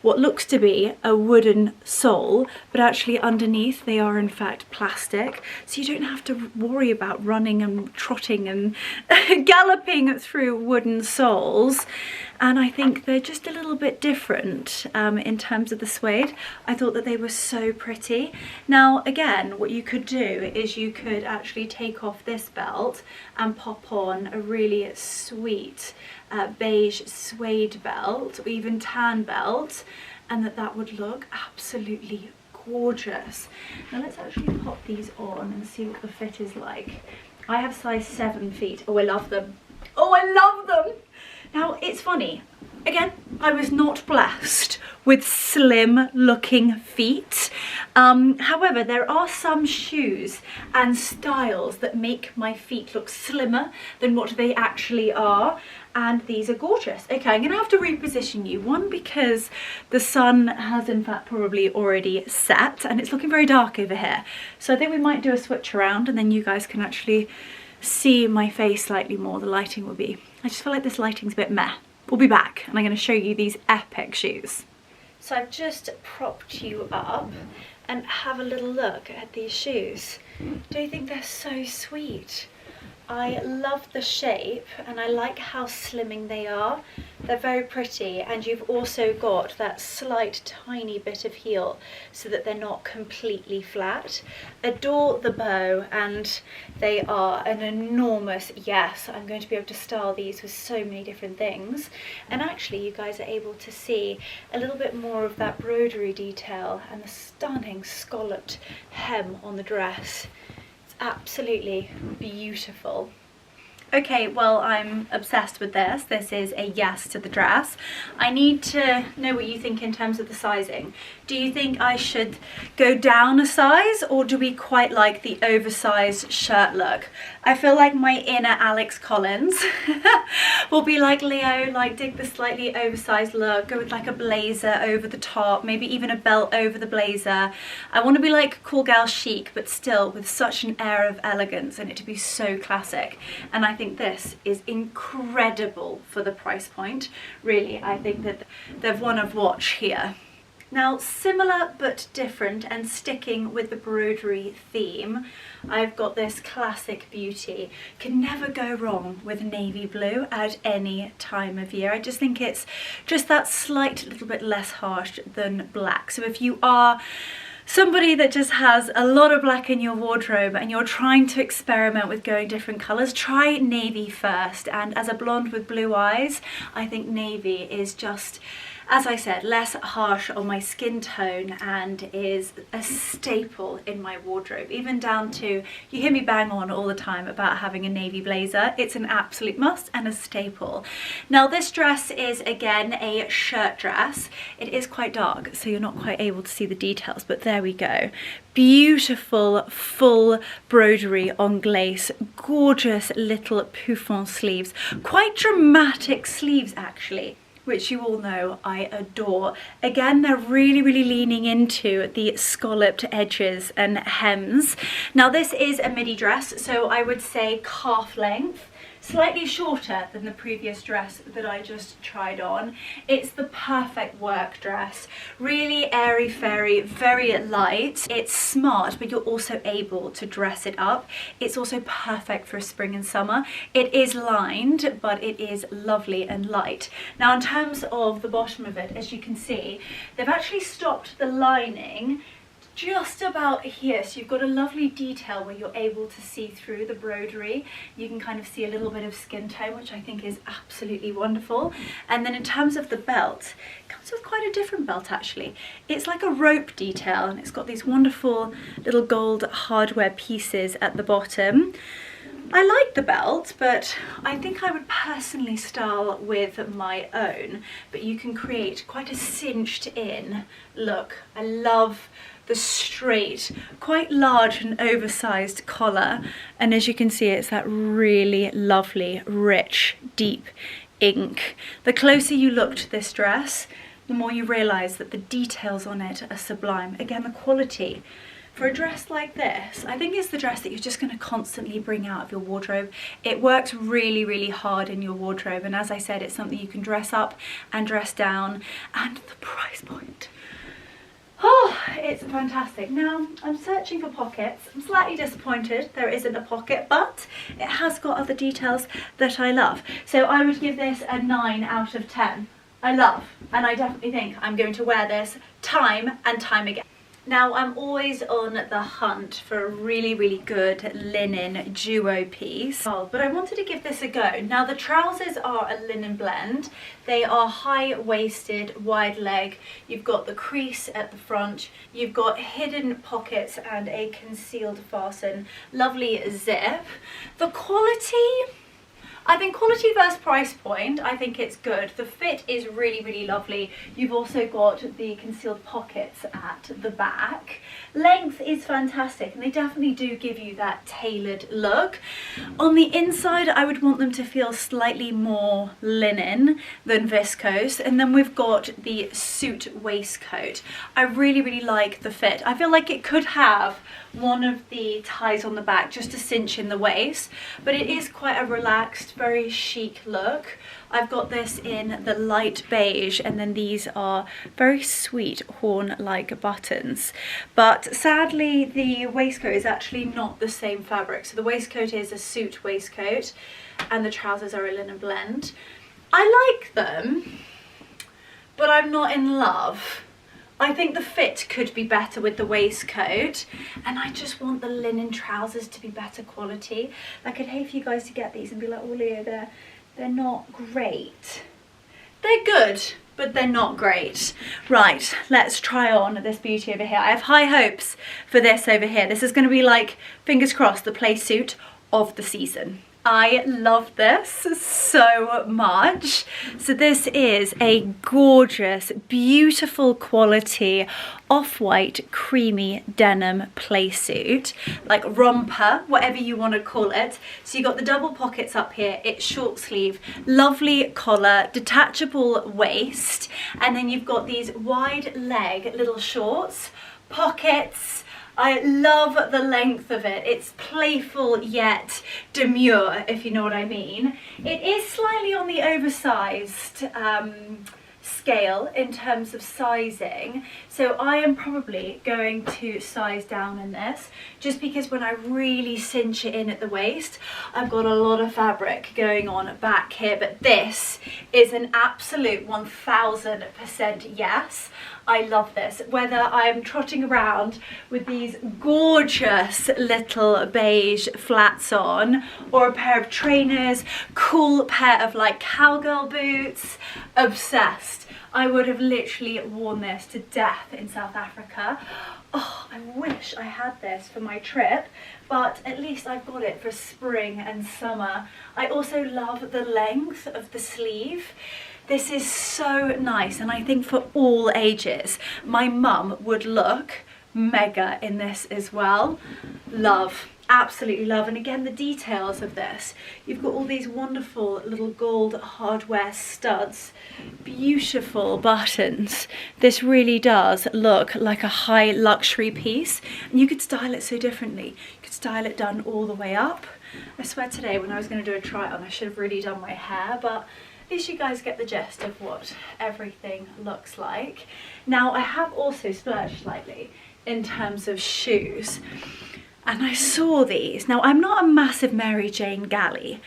what looks to be a wooden sole, but actually underneath they are in fact plastic. So you don't have to worry about running and trotting and galloping through wooden soles. And I think they're just a little bit different in terms of the suede. I thought that they were so pretty. Now, again, what you could do is you could actually take off this belt and pop on a really sweet beige suede belt, or even tan belt, and that would look absolutely gorgeous. Now let's actually pop these on and see what the fit is like. I have size 7 feet. Oh, I love them. Oh, I love them. Now, it's funny. Again, I was not blessed with slim looking feet. However, there are some shoes and styles that make my feet look slimmer than what they actually are. And these are gorgeous. Okay, I'm gonna have to reposition you. One, because the sun has in fact probably already set and it's looking very dark over here. So I think we might do a switch around and then you guys can actually see my face slightly more. The lighting will be, I just feel like this lighting's a bit meh. We'll be back and I'm gonna show you these epic shoes. So I've just propped you up and have a little look at these shoes. Do you think they're so sweet? I love the shape and I like how slimming they are. They're very pretty, and you've also got that slight tiny bit of heel so that they're not completely flat. Adore the bow, and they are an enormous yes. I'm going to be able to style these with so many different things, and actually you guys are able to see a little bit more of that broderie detail and the stunning scalloped hem on the dress. Absolutely beautiful. Okay, well, I'm obsessed with this. This is a yes to the dress. I need to know what you think in terms of the sizing. Do you think I should go down a size, or do we quite like the oversized shirt look? I feel like my inner Alex Collins will be like, Leo, like dig the slightly oversized look, go with like a blazer over the top, maybe even a belt over the blazer. I want to be like cool gal chic, but still with such an air of elegance and it to be so classic. And I think this is incredible for the price point. Really, I think that they've won a watch here. Now, similar but different, and sticking with the broderie theme, I've got this classic beauty. Can never go wrong with navy blue at any time of year. I just think it's just that slight little bit less harsh than black. So if you are somebody that just has a lot of black in your wardrobe and you're trying to experiment with going different colours, try navy first. And as a blonde with blue eyes, I think navy is just, as I said, less harsh on my skin tone and is a staple in my wardrobe, even down to, you hear me bang on all the time about having a navy blazer. It's an absolute must and a staple. Now this dress is again a shirt dress. It is quite dark, so you're not quite able to see the details, but there we go. Beautiful full broderie on glace, gorgeous little pouffant sleeves, quite dramatic sleeves actually, which you all know I adore. Again, they're really, really leaning into the scalloped edges and hems. Now this is a midi dress, so I would say calf length, slightly shorter than the previous dress that I just tried on. It's the perfect work dress, really airy fairy, very light. It's smart, but you're also able to dress it up. It's also perfect for spring and summer. It is lined, but it is lovely and light. Now in terms of the bottom of it, as you can see, they've actually stopped the lining just about here, so you've got a lovely detail where you're able to see through the broderie. You can kind of see a little bit of skin tone, which I think is absolutely wonderful. And then in terms of the belt, it comes with quite a different belt actually. It's like a rope detail and it's got these wonderful little gold hardware pieces at the bottom. I like the belt, but I think I would personally style with my own, but you can create quite a cinched in look. I love the straight, quite large and oversized collar, and as you can see, it's that really lovely, rich, deep ink. The closer you look to this dress, the more you realize that the details on it are sublime. Again, the quality. For a dress like this, I think it's the dress that you're just going to constantly bring out of your wardrobe. It works really, really hard in your wardrobe, and as I said, it's something you can dress up and dress down, and the price point. Oh, it's fantastic. Now, I'm searching for pockets. I'm slightly disappointed there isn't a pocket, but it has got other details that I love. So I would give this a 9 out of 10. I love, and I definitely think I'm going to wear this time and time again. Now I'm always on the hunt for a really good linen duo piece, but I wanted to give this a go. Now the trousers are a linen blend. They are high-waisted, wide leg. You've got the crease at the front. You've got hidden pockets and a concealed fasten. Lovely zip. The quality, I think quality versus price point, I think it's good. The fit is really lovely. You've also got the concealed pockets at the back. Length is fantastic, and they definitely do give you that tailored look. On the inside, I would want them to feel slightly more linen than viscose. And then we've got the suit waistcoat. I really like the fit. I feel like it could have one of the ties on the back just to cinch in the waist, but it is quite a relaxed, very chic look. I've got this in the light beige, and then these are very sweet horn-like buttons. But sadly, the waistcoat is actually not the same fabric. So the waistcoat is a suit waistcoat, and the trousers are a linen blend. I like them, but I'm not in love. I think the fit could be better with the waistcoat, and I just want the linen trousers to be better quality. Like, I'd hate for you guys to get these and be like, oh Leah, they're not great. They're good, but they're not great. Right, let's try on this beauty over here. I have high hopes for this over here. This is going to be like, fingers crossed, the play suit of the season. I love this so much. So this is a gorgeous, beautiful quality off-white creamy denim play suit, like romper, whatever you want to call it. So you got the double pockets up here, it's short sleeve, lovely collar, detachable waist, and then you've got these wide leg little shorts, pockets. I love the length of it. It's playful yet demure, if you know what I mean. It is slightly on the oversized scale in terms of sizing, so I am probably going to size down in this, just because when I really cinch it in at the waist, I've got a lot of fabric going on back here. But this is an absolute 1000% yes. I love this, whether I'm trotting around with these gorgeous little beige flats on, or a pair of trainers, cool pair of like cowgirl boots, obsessed. I would have literally worn this to death in South Africa. Oh, I wish I had this for my trip, but at least I've got it for spring and summer. I also love the length of the sleeve. This is so nice, and I think for all ages. My mum would look mega in this as well. Love, absolutely love. And again, the details of this. You've got all these wonderful little gold hardware studs, beautiful buttons. This really does look like a high luxury piece, and you could style it so differently. You could style it done all the way up. I swear today when I was going to do a try on, I should have really done my hair, but at least you guys get the gist of what everything looks like. Now, I have also splurged slightly in terms of shoes, and I saw these. Now, I'm not a massive Mary Jane galley,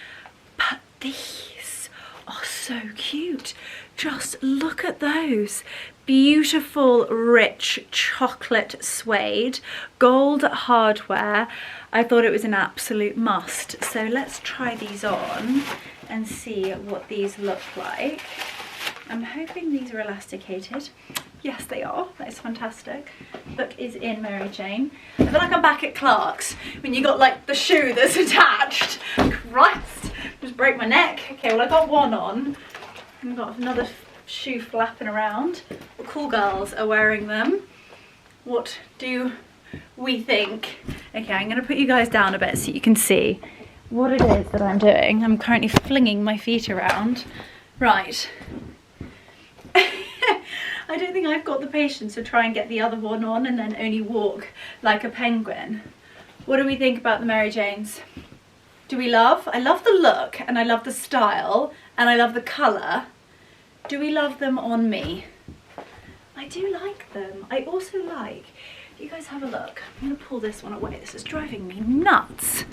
but these are so cute. Just look at those. Beautiful, rich chocolate suede, gold hardware. I thought it was an absolute must. So let's try these on and see what these look like. I'm hoping these are elasticated. Yes, they are. That is fantastic. Look is in Mary Jane. I feel like I'm back at Clark's when you got like the shoe that's attached. Christ, just break my neck. Okay, well I got one on. I've got another shoe flapping around. The cool girls are wearing them. What do we think? Okay, I'm gonna put you guys down a bit so you can see what it is that I'm doing. I'm currently flinging my feet around. Right. I don't think I've got the patience to try and get the other one on and then only walk like a penguin. What do we think about the Mary Janes? Do we love? I love the look, and I love the style, and I love the colour. Do we love them on me? I do like them. I also like, you guys have a look. I'm gonna pull this one away. This is driving me nuts.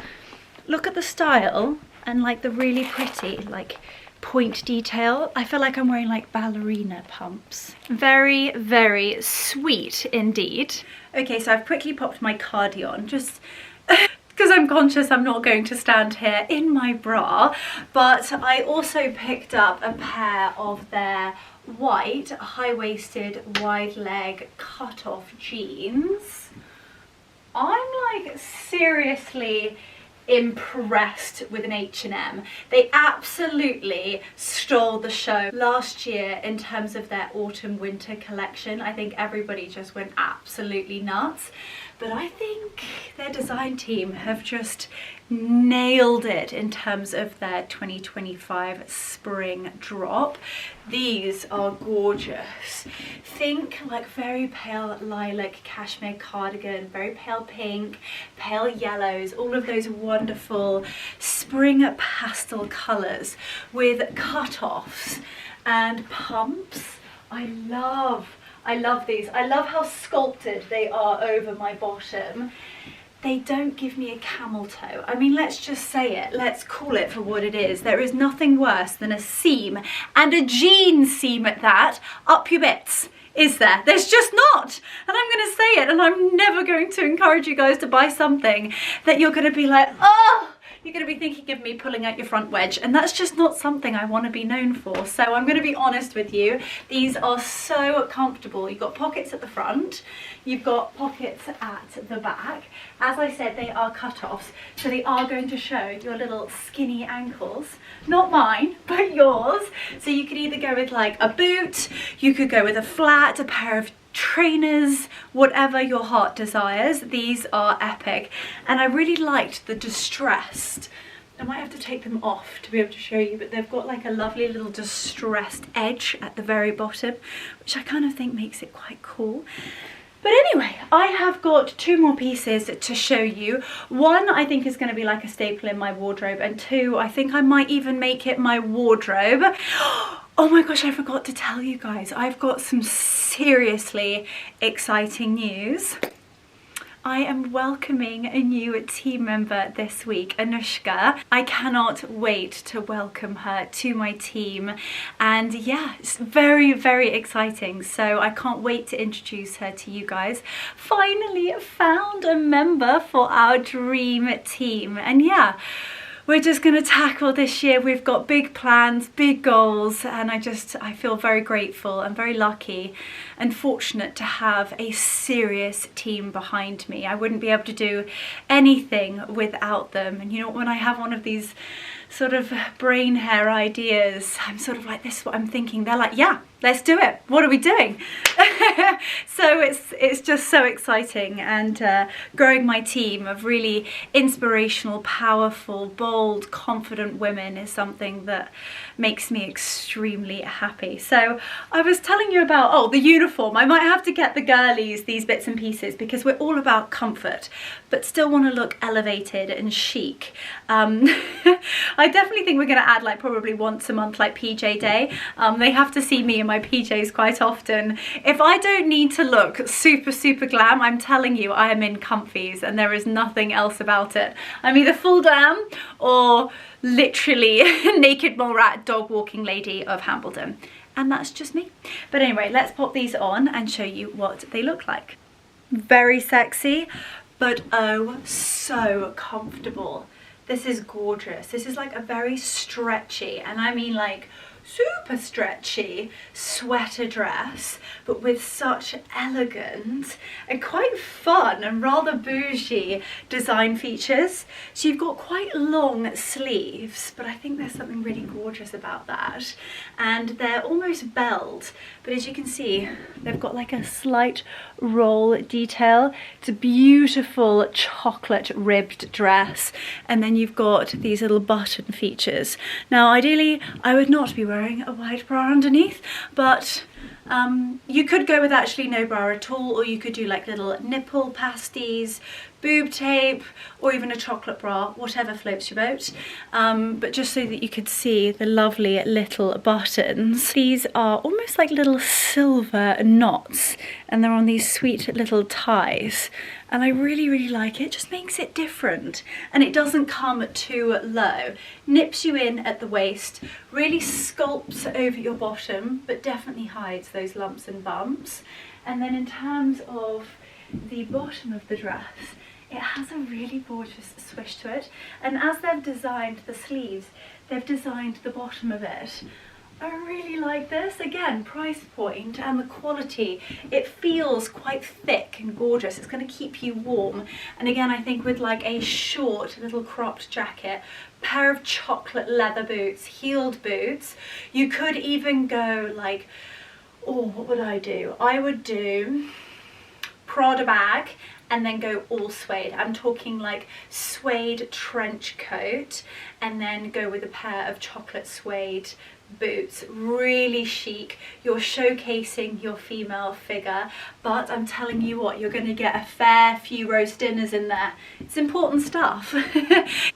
Look at the style and like the really pretty like point detail. I feel like I'm wearing like ballerina pumps. Very, very sweet indeed. Okay, so I've quickly popped my cardi on, just because I'm conscious I'm not going to stand here in my bra, but I also picked up a pair of their white high-waisted wide leg cut-off jeans. I'm like seriously impressed with an H&M. They absolutely stole the show last year in terms of their autumn winter collection. I think everybody just went absolutely nuts, but I think their design team have just nailed it in terms of their 2025 spring drop. These are gorgeous. Think like very pale lilac cashmere cardigan, very pale pink, pale yellows, all of those wonderful spring pastel colours with cut-offs and pumps. I love these. I love how sculpted they are over my bottom. They don't give me a camel toe. I mean, let's just say it. Let's call it for what it is. There is nothing worse than a seam, and a jean seam at that, up your bits. Is there? There's just not. And I'm going to say it, and I'm never going to encourage you guys to buy something that you're going to be like, oh, you're going to be thinking of me pulling out your front wedge, and that's just not something I want to be known for. So I'm going to be honest with you, these are so comfortable. You've got pockets at the front, you've got pockets at the back. As I said, they are cut-offs, so they are going to show your little skinny ankles. Not mine, but yours. So you could either go with like a boot, you could go with a flat, a pair of trainers, whatever your heart desires. These are epic, and I really liked the distressed. I might have to take them off to be able to show you, but they've got like a lovely little distressed edge at the very bottom, which I kind of think makes it quite cool. But anyway, I have got two more pieces to show you. One I think is going to be like a staple in my wardrobe, and two, I think I might even make it my wardrobe. Oh my gosh, I forgot to tell you guys, I've got some seriously exciting news. I am welcoming a new team member this week, Anushka. I cannot wait to welcome her to my team, and yeah, it's very, very exciting. So I can't wait to introduce her to you guys. Finally found a member for our dream team, and yeah, we're just going to tackle this year. We've got big plans, big goals, and I feel very grateful and very lucky and fortunate to have a serious team behind me. I wouldn't be able to do anything without them. And you know, when I have one of these sort of brain hair ideas, I'm sort of like, this is what I'm thinking. They're like, yeah, let's do it. What are we doing? So it's just so exciting, and growing my team of really inspirational, powerful, bold, confident women is something that makes me extremely happy. So I was telling you about, oh, the uniform. I might have to get the girlies these bits and pieces because we're all about comfort, but still want to look elevated and chic. I definitely think we're going to add like probably once a month, like PJ day. They have to see me in my PJs quite often. If I don't need to look super, super glam, I'm telling you, I am in comfies, and there is nothing else about it. I'm either full glam or literally naked mole rat dog walking lady of Hambledon. And that's just me. But anyway, let's pop these on and show you what they look like. Very sexy, but oh, so comfortable. This is gorgeous. This is like a very stretchy, and I mean like super stretchy sweater dress, but with such elegant and quite fun and rather bougie design features. So you've got quite long sleeves, but I think there's something really gorgeous about that. And they're almost belled, but as you can see, they've got like a slight roll detail. It's a beautiful chocolate ribbed dress, and then you've got these little button features. Now ideally I would not be wearing a wide bra underneath, but You could go with actually no bra at all, or you could do like little nipple pasties, boob tape, or even a chocolate bra, whatever floats your boat. But just so that you could see the lovely little buttons, these are almost like little silver knots, and they're on these sweet little ties. And I really like it. It just makes it different, and it doesn't come too low. Nips you in at the waist, really sculpts over your bottom, but definitely hides those lumps and bumps. And then in terms of the bottom of the dress, it has a really gorgeous swish to it, and as they've designed the sleeves, they've designed the bottom of it. I really like this. Again, price point and the quality. It feels quite thick and gorgeous. It's going to keep you warm. And again, I think with like a short little cropped jacket, pair of chocolate leather boots, heeled boots, you could even go like, oh, what would I do? I would do Prada bag and then go all suede. I'm talking like suede trench coat, and then go with a pair of chocolate suede boots. Really chic. You're showcasing your female figure, but I'm telling you what, you're going to get a fair few roast dinners in there. It's important stuff.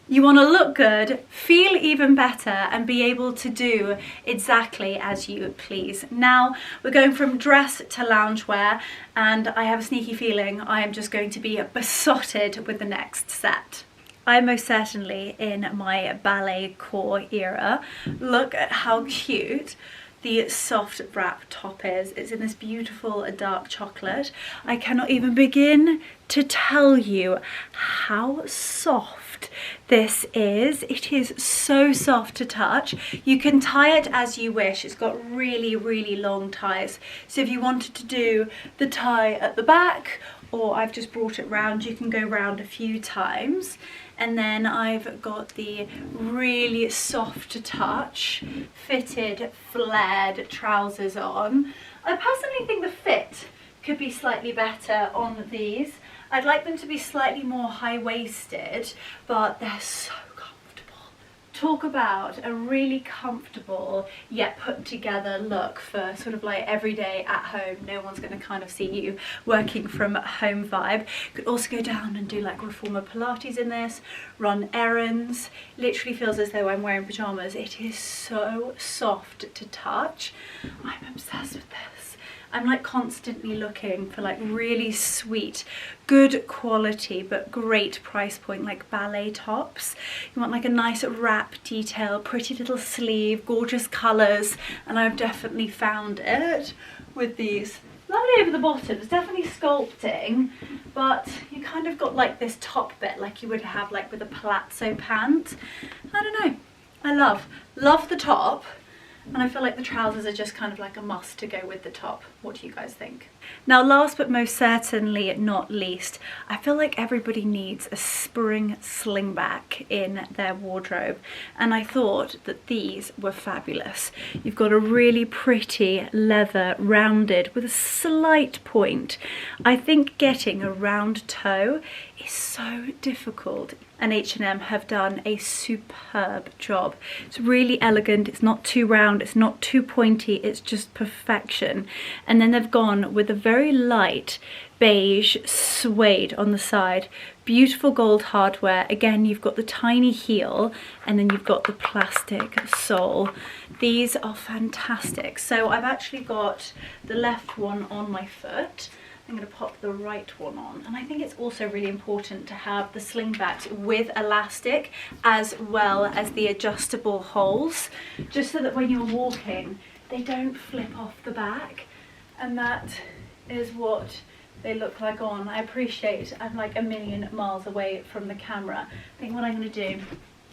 You want to look good, feel even better, and be able to do exactly as you please. Now we're going from dress to loungewear, and I have a sneaky feeling I am just going to be besotted with the next set. I'm most certainly in my ballet core era. Look at how cute the soft wrap top is. It's in this beautiful dark chocolate. I cannot even begin to tell you how soft this is. It is so soft to touch. You can tie it as you wish. It's got really long ties. So if you wanted to do the tie at the back, or I've just brought it round, you can go round a few times. And then I've got the really soft to touch, fitted, flared trousers on. I personally think the fit could be slightly better on these. I'd like them to be slightly more high-waisted, but they're so comfortable. Talk about a really comfortable yet put together look for sort of like everyday at home. No one's going to kind of see you working from home vibe. Could also go down and do like reformer Pilates in this, run errands. Literally feels as though I'm wearing pajamas. It is so soft to touch. I'm obsessed with this. I'm like constantly looking for like really sweet, good quality but great price point like ballet tops. You want like a nice wrap detail, pretty little sleeve, gorgeous colours, and I've definitely found it with these. Lovely over the bottom, it's definitely sculpting, but you kind of got like this top bit like you would have like with a palazzo pant. I don't know, I love the top. And I feel like the trousers are just kind of like a must to go with the top. What do you guys think? Now, last but most certainly not least, I feel like everybody needs a spring slingback in their wardrobe. And I thought that these were fabulous. You've got a really pretty leather rounded with a slight point. I think getting a round toe is so difficult. And H&M have done a superb job. It's really elegant, it's not too round, it's not too pointy, it's just perfection. And then they've gone with a very light beige suede on the side, beautiful gold hardware. Again, you've got the tiny heel, and then you've got the plastic sole. These are fantastic. So I've actually got the left one on my foot. I'm going to pop the right one on, and I think it's also really important to have the slingbacks with elastic as well as the adjustable holes, just so that when you're walking they don't flip off the back, and that is what they look like on. I appreciate I'm like a million miles away from the camera. I think what I'm going to do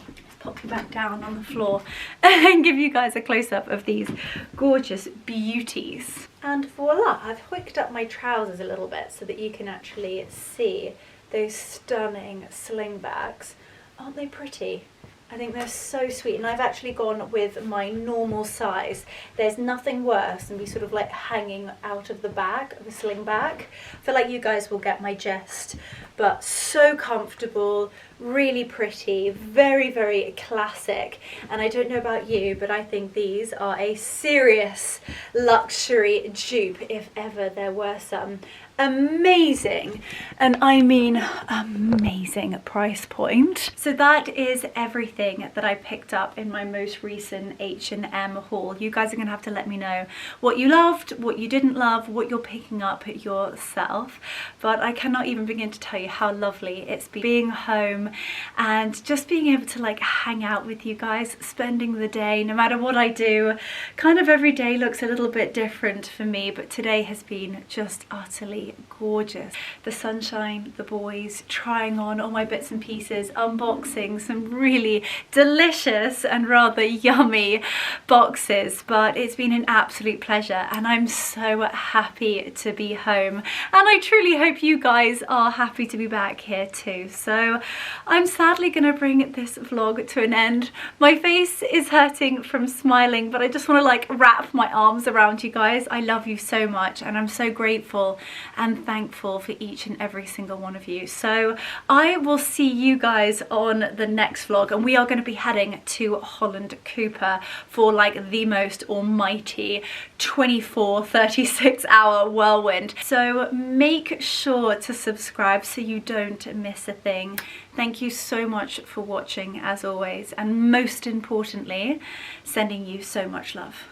is pop you back down on the floor and give you guys a close-up of these gorgeous beauties. And voila, I've hooked up my trousers a little bit so that you can actually see those stunning slingbacks. Aren't they pretty? I think they're so sweet, and I've actually gone with my normal size. There's nothing worse than be sort of like hanging out of the bag of a sling bag. I feel like you guys will get my gist, but so comfortable, really pretty, very, very classic. And I don't know about you, but I think these are a serious luxury dupe if ever there were some. Amazing, and I mean amazing price point. So that is everything that I picked up in my most recent H&M haul. You guys are gonna have to let me know what you loved, what you didn't love, what you're picking up yourself. But I cannot even begin to tell you how lovely it's been being home and just being able to like hang out with you guys, spending the day. No matter what I do, kind of every day looks a little bit different for me, but today has been just utterly gorgeous. The sunshine, the boys, trying on all my bits and pieces, unboxing some really delicious and rather yummy boxes, but it's been an absolute pleasure and I'm so happy to be home, and I truly hope you guys are happy to be back here too. So I'm sadly gonna bring this vlog to an end. My face is hurting from smiling, but I just want to like wrap my arms around you guys. I love you so much and I'm so grateful and thankful for each and every single one of you. So I will see you guys on the next vlog, and we are going to be heading to Holland Cooper for like the most almighty 24-36 hour whirlwind. So make sure to subscribe so you don't miss a thing. Thank you so much for watching as always, and most importantly, sending you so much love.